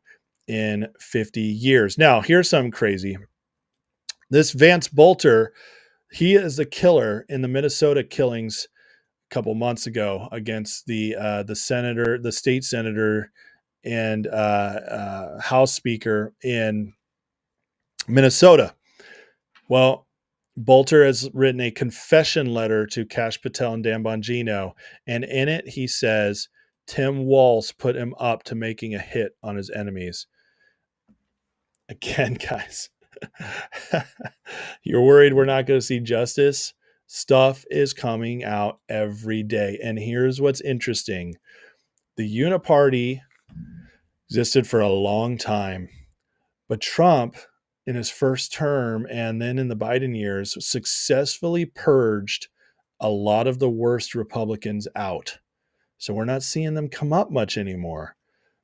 in 50 years. Now, here's something crazy. This Vance Bolter, he is the killer in the Minnesota killings a couple months ago against the senator, the state senator, and House Speaker in Minnesota. Well, Bolter has written a confession letter to Kash Patel and Dan Bongino, and in it he says Tim Walz put him up to making a hit on his enemies. Again, guys, you're worried we're not going to see justice? Stuff is coming out every day. And here's what's interesting. The Uniparty existed for a long time, but Trump, in his first term and then in the Biden years, successfully purged a lot of the worst Republicans out. So we're not seeing them come up much anymore.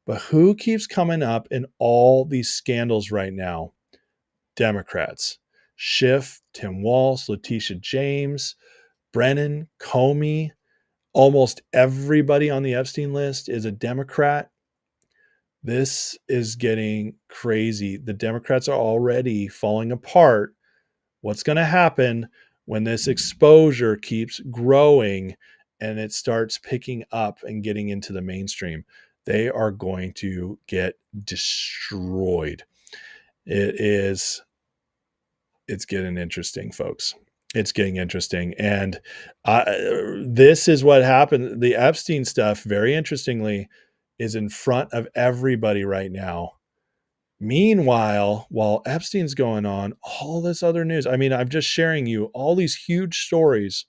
But who keeps coming up in all these scandals right now? Democrats. Schiff, Tim Walz, Letitia James, Brennan, Comey. Almost everybody on the Epstein list is a Democrat. This is getting crazy. The Democrats are already falling apart. What's going to happen when this exposure keeps growing and it starts picking up and getting into the mainstream? They are going to get destroyed. It's getting interesting, folks. It's getting interesting. And this is what happened. The Epstein stuff, very interestingly, is in front of everybody right now. Meanwhile, while Epstein's going on, all this other news. I mean, I'm just sharing you all these huge stories,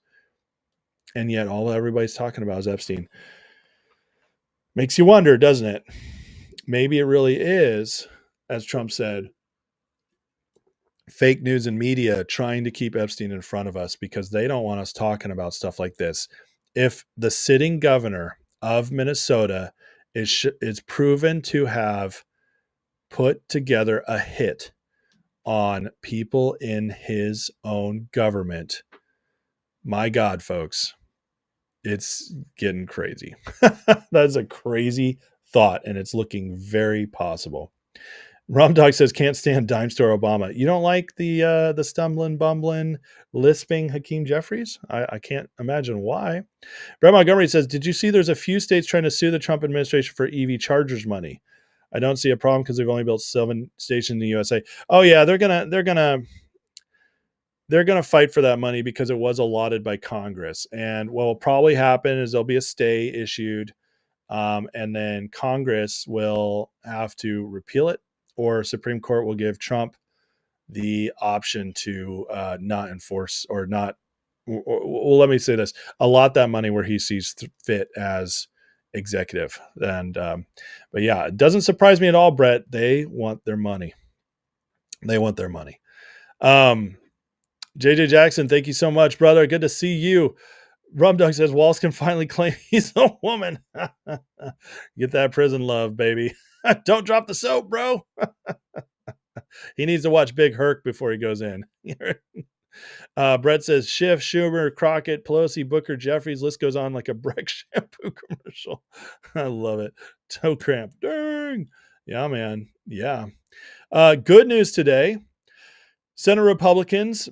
and yet all everybody's talking about is Epstein. Makes you wonder, doesn't it? Maybe it really is, as Trump said, fake news and media trying to keep Epstein in front of us because they don't want us talking about stuff like this. If the sitting governor of Minnesota is proven to have put together a hit on people in his own government, my God, folks, it's getting crazy. That's a crazy thought, and it's looking very possible. Rum Dog says, can't stand dime store Obama. You don't like the stumbling, bumbling, lisping Hakeem Jeffries? I can't imagine why. Brett Montgomery says, did you see there's a few states trying to sue the Trump administration for EV chargers money? I don't see a problem because they've only built 7 stations in the USA. Oh yeah, they're gonna fight for that money because it was allotted by Congress. And what will probably happen is there'll be a stay issued, and then Congress will have to repeal it, or Supreme Court will give Trump the option to not enforce or not. Well, let me say this: allot that money where he sees fit as executive. And but yeah, it doesn't surprise me at all, Brett. They want their money. They want their money. JJ Jackson, thank you so much, brother. Good to see you. Rum Dog says Walz can finally claim he's a woman. Get that prison love, baby. Don't drop the soap, bro. He needs to watch Big Herc before he goes in. Brett says Schiff, Schumer, Crockett, Pelosi, Booker, Jeffries. List goes on like a Breck shampoo commercial. I love it. Toe cramp. Dang. Yeah, man. Yeah. Good news today. Senate Republicans,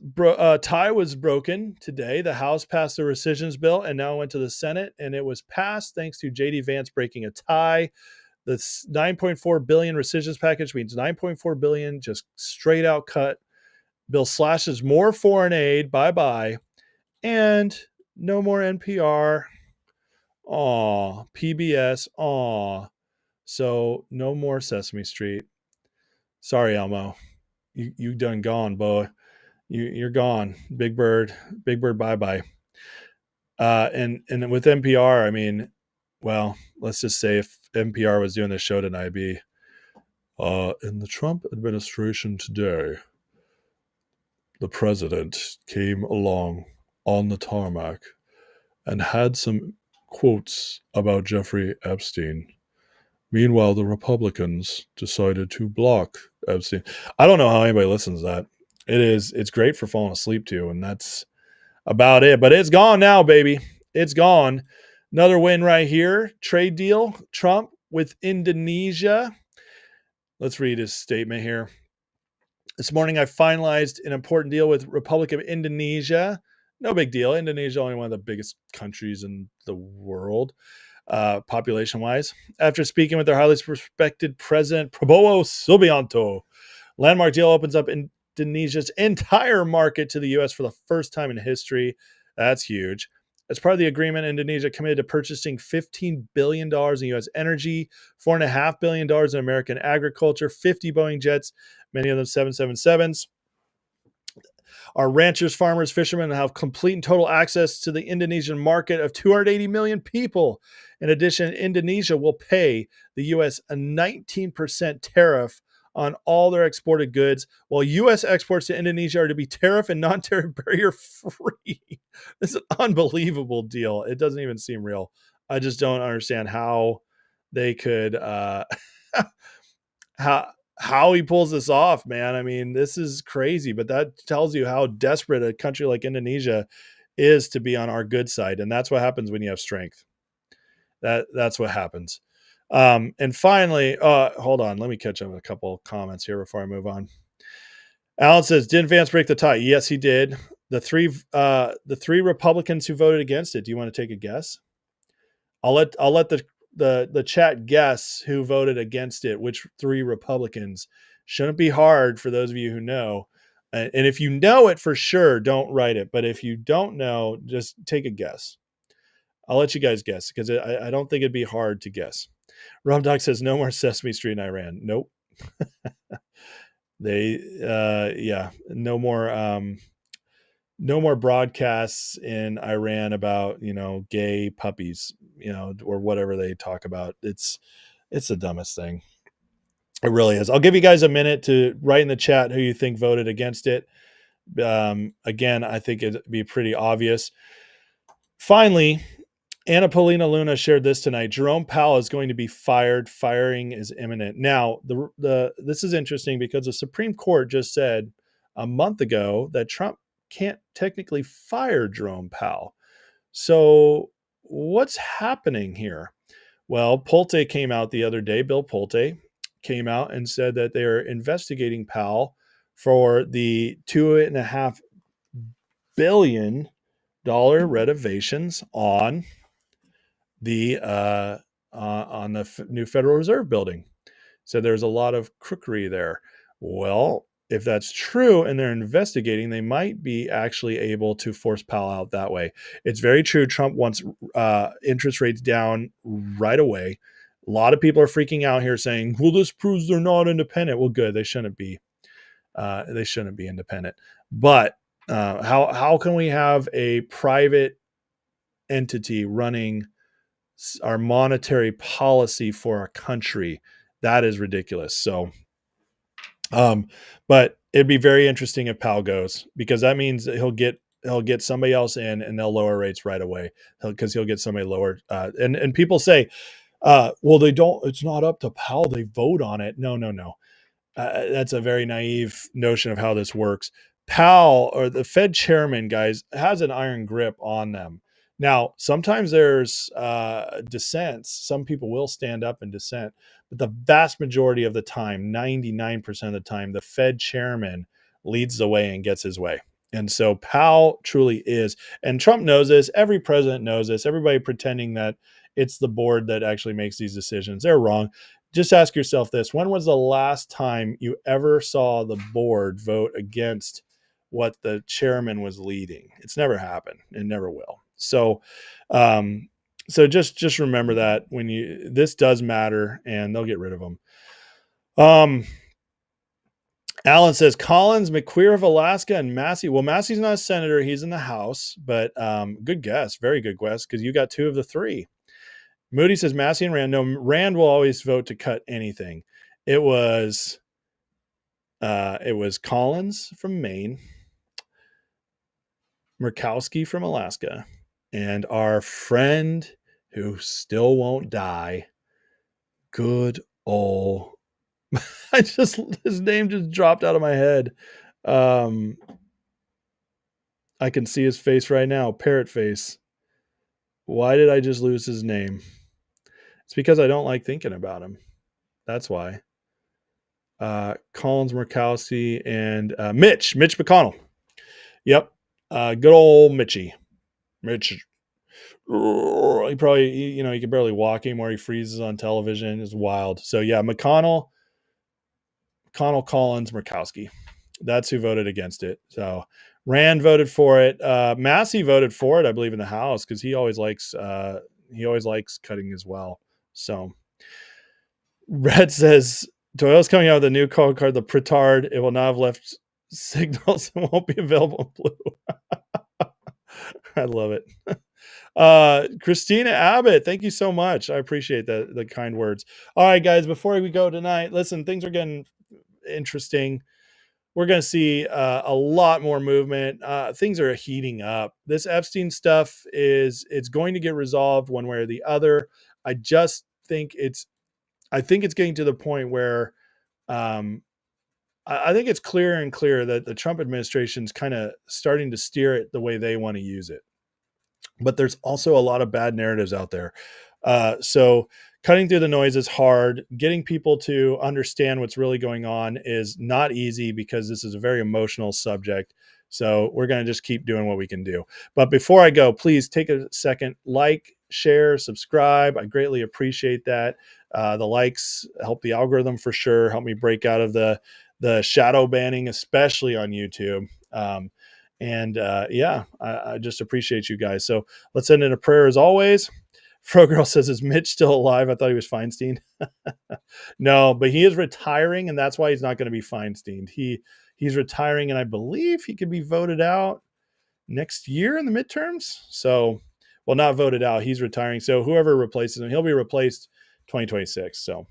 tie was broken today. The House passed the rescissions bill and now went to the Senate, and it was passed thanks to J.D. Vance breaking a tie. The $9.4 billion rescissions package means $9.4 billion just straight out cut. Bill slashes more foreign aid, bye-bye, and no more NPR. Aw, PBS, aw. So no more Sesame Street. Sorry, Elmo. You done gone, boy. You're gone. Big Bird, bye-bye. And with NPR, I mean, well, let's just say if NPR was doing this show tonight, it'd be in the Trump administration today, the president came along on the tarmac and had some quotes about Jeffrey Epstein. Meanwhile, the Republicans decided to block Epstein. I don't know how anybody listens to that. It's great for falling asleep to, and that's about it. But it's gone now, baby. It's gone. Another win right here. Trade deal. Trump with Indonesia. Let's read his statement here. This morning, I finalized an important deal with Republic of Indonesia. No big deal. Indonesia, only one of the biggest countries in the world, population-wise. After speaking with their highly respected president, Prabowo Subianto, landmark deal opens up Indonesia's entire market to the U.S. for the first time in history. That's huge. As part of the agreement, Indonesia committed to purchasing $15 billion in U.S. energy, $4.5 billion in American agriculture, 50 Boeing jets, many of them 777s. Our ranchers, farmers, fishermen have complete and total access to the Indonesian market of 280 million people. In addition, Indonesia will pay the U.S. a 19% tariff on all their exported goods, while U.S. exports to Indonesia are to be tariff and non-tariff barrier free. This is an unbelievable deal. It doesn't even seem real. I just don't understand how they could, how he pulls this off, man. I mean, this is crazy, but that tells you how desperate a country like Indonesia is to be on our good side. And that's what happens when you have strength. That's what happens. And finally, hold on, let me catch up with a couple of comments here before I move on. Alan says, didn't Vance break the tie? Yes, he did. The three Republicans who voted against it. Do you want to take a guess? I'll let the chat guess who voted against it, which three Republicans. Shouldn't be hard for those of you who know. And if you know it for sure, don't write it. But if you don't know, just take a guess. I'll let you guys guess because I don't think it'd be hard to guess. Rum Doc says no more Sesame Street in Iran. Nope. No more broadcasts in Iran about, gay puppies, or whatever they talk about. It's the dumbest thing. It really is. I'll give you guys a minute to write in the chat who you think voted against it. Again, I think it'd be pretty obvious. Finally, Anna Paulina Luna shared this tonight. Jerome Powell is going to be fired. Firing is imminent. Now, this is interesting because the Supreme Court just said a month ago that Trump can't technically fire Jerome Powell. So what's happening here? Well, Pulte came out the other day. Bill Pulte came out and said that they are investigating Powell for the $2.5 billion renovations on the new Federal Reserve building. So there's a lot of crookery there. Well, if that's true and they're investigating, they might be actually able to force Powell out that way. It's very true. Trump wants interest rates down right away. A lot of people are freaking out here saying, well, this proves they're not independent. Well, good. They shouldn't be. They shouldn't be independent. But how can we have a private entity running our monetary policy for our country? That is ridiculous. So, but it'd be very interesting if Powell goes, because that means that he'll get somebody else in and they'll lower rates right away because he'll get somebody lower. And people say, well, it's not up to Powell. They vote on it. No. That's a very naive notion of how this works. Powell, or the Fed chairman, guys, has an iron grip on them. Now, sometimes there's dissents. Some people will stand up and dissent, but the vast majority of the time, 99% of the time, the Fed chairman leads the way and gets his way. And so Powell truly is, and Trump knows this. Every president knows this. Everybody pretending that it's the board that actually makes these decisions, they're wrong. Just ask yourself this. When was the last time you ever saw the board vote against what the chairman was leading? It's never happened. It never will. So, just remember that this does matter, and they'll get rid of them. Alan says Collins, McQueer of Alaska, and Massey. Well, Massey's not a senator; he's in the House. But good guess, very good guess, because you got two of the three. Moody says Massey and Rand. No, Rand will always vote to cut anything. It was Collins from Maine, Murkowski from Alaska, and our friend who still won't die, Good old. His name just dropped out of my head. I can see his face right now. Parrot face. Why did I just lose his name? It's because I don't like thinking about him. That's why. Collins Murkowski and Mitch McConnell. Yep. Good old Mitch. He probably, he can barely walk anymore. He freezes on television. It's wild. So yeah, McConnell, Collins, Murkowski. That's who voted against it. So Rand voted for it. Massey voted for it, I believe, in the House, because he always likes cutting as well. So Red says Doyle's coming out with a new code card, the Pritard. It will not have left signals and won't be available in blue. I love it. Christina Abbott, thank you so much. I appreciate the kind words. All right, guys, before we go tonight, listen, things are getting interesting. We're going to see a lot more movement. Things are heating up. This Epstein stuff it's going to get resolved one way or the other. I just think it's getting to the point where I think it's clearer and clearer that the Trump administration's kind of starting to steer it the way they want to use it. But there's also a lot of bad narratives out there. So cutting through the noise is hard. Getting people to understand what's really going on is not easy because this is a very emotional subject. So we're going to just keep doing what we can do. But before I go, please take a second, like, share, subscribe. I greatly appreciate that. The likes help the algorithm for sure. Help me break out of the shadow banning, especially on YouTube. I just appreciate you guys. So let's end in a prayer as always. Frogirl says, is Mitch still alive? I thought he was Feinstein. No, but he is retiring, and that's why he's not going to be Feinstein. He's retiring, and I believe he could be voted out next year in the midterms. So, well, not voted out. He's retiring. So whoever replaces him, he'll be replaced 2026. So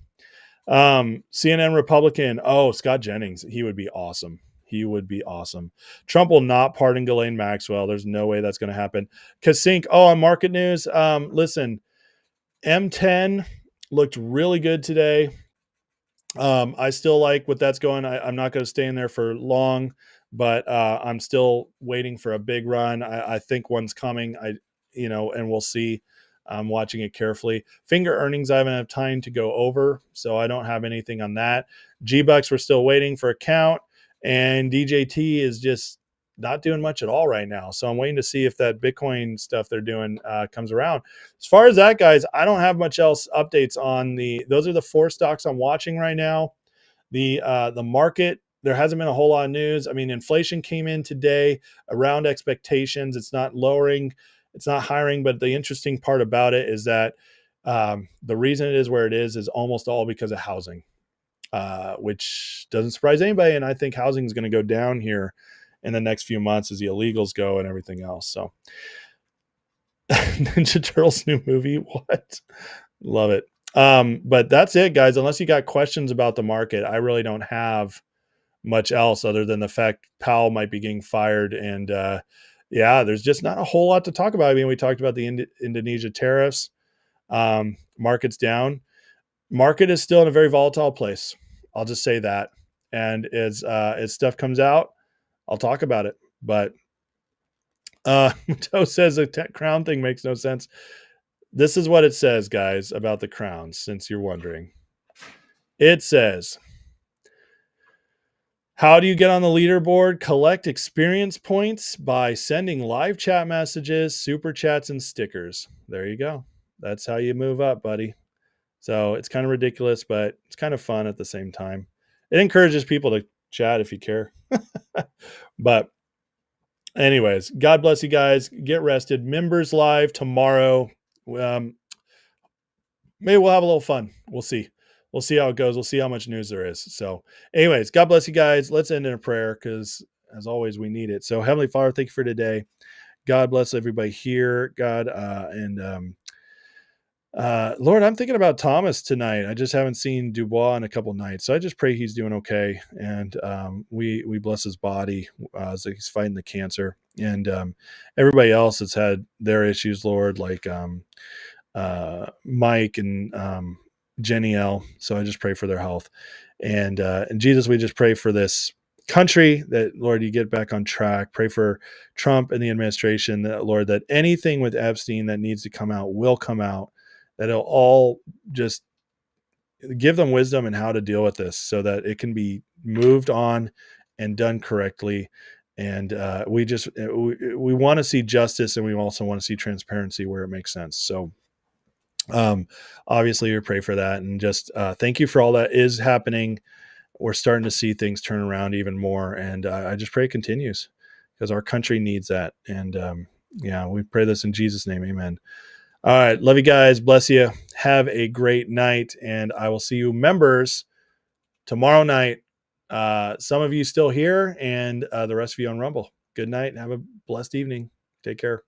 CNN Republican. Oh, Scott Jennings. He would be awesome. He would be awesome. Trump will not pardon Ghislaine Maxwell. There's no way that's going to happen. Kasink. Oh, on market news. Listen, M10 looked really good today. I still like what that's going. I'm not going to stay in there for long, but I'm still waiting for a big run. I think one's coming. And we'll see. I'm watching it carefully. Finger earnings, I haven't had time to go over, so I don't have anything on that. G-Bucks, we're still waiting for a count, and DJT is just not doing much at all right now. So I'm waiting to see if that Bitcoin stuff they're doing comes around. As far as that, guys, I don't have much else updates on those are the 4 stocks I'm watching right now. The market, there hasn't been a whole lot of news. I mean, inflation came in today around expectations. It's not lowering, it's not hiring, but the interesting part about it is that the reason it is where it is almost all because of housing, which doesn't surprise anybody. And I think housing is going to go down here in the next few months as the illegals go and everything else. So Ninja Turtles new movie. What? Love it. But that's it, guys. Unless you got questions about the market, I really don't have much else other than the fact Powell might be getting fired. And there's just not a whole lot to talk about. I mean, we talked about the Indonesia tariffs. Market's down. Market is still in a very volatile place. I'll just say that. And as stuff comes out, I'll talk about it. But Joe says the crown thing makes no sense. This is what it says, guys, about the crowns, since you're wondering. It says, how do you get on the leaderboard? Collect experience points by sending live chat messages, super chats, and stickers. There you go. That's how you move up, buddy. So it's kind of ridiculous, but it's kind of fun at the same time. It encourages people to chat if you care. But anyways, God bless you guys. Get rested. Members live tomorrow. Maybe we'll have a little fun. We'll see. We'll see how it goes. We'll see how much news there is. So anyways, God bless you guys. Let's end in a prayer because as always, we need it. So Heavenly Father, thank you for today. God bless everybody here. God, Lord, I'm thinking about Thomas tonight. I just haven't seen Dubois in a couple of nights. So I just pray he's doing okay. And we bless his body as he's fighting the cancer. And everybody else that's had their issues, Lord, like Mike and Jenny L. So I just pray for their health. And Jesus, we just pray for this country that, Lord, you get back on track. Pray for Trump and the administration, that, Lord, that anything with Epstein that needs to come out will come out, that it'll all just give them wisdom in how to deal with this so that it can be moved on and done correctly. And we want to see justice, and we also want to see transparency where it makes sense. So obviously we pray for that, and just thank you for all that is happening. We're starting to see things turn around even more. And I just pray it continues, because our country needs that. And we pray this in Jesus' name. Amen. All right. Love you guys. Bless you. Have a great night. And I will see you members tomorrow night. Some of you still here, and the rest of you on Rumble. Good night. Have a blessed evening. Take care.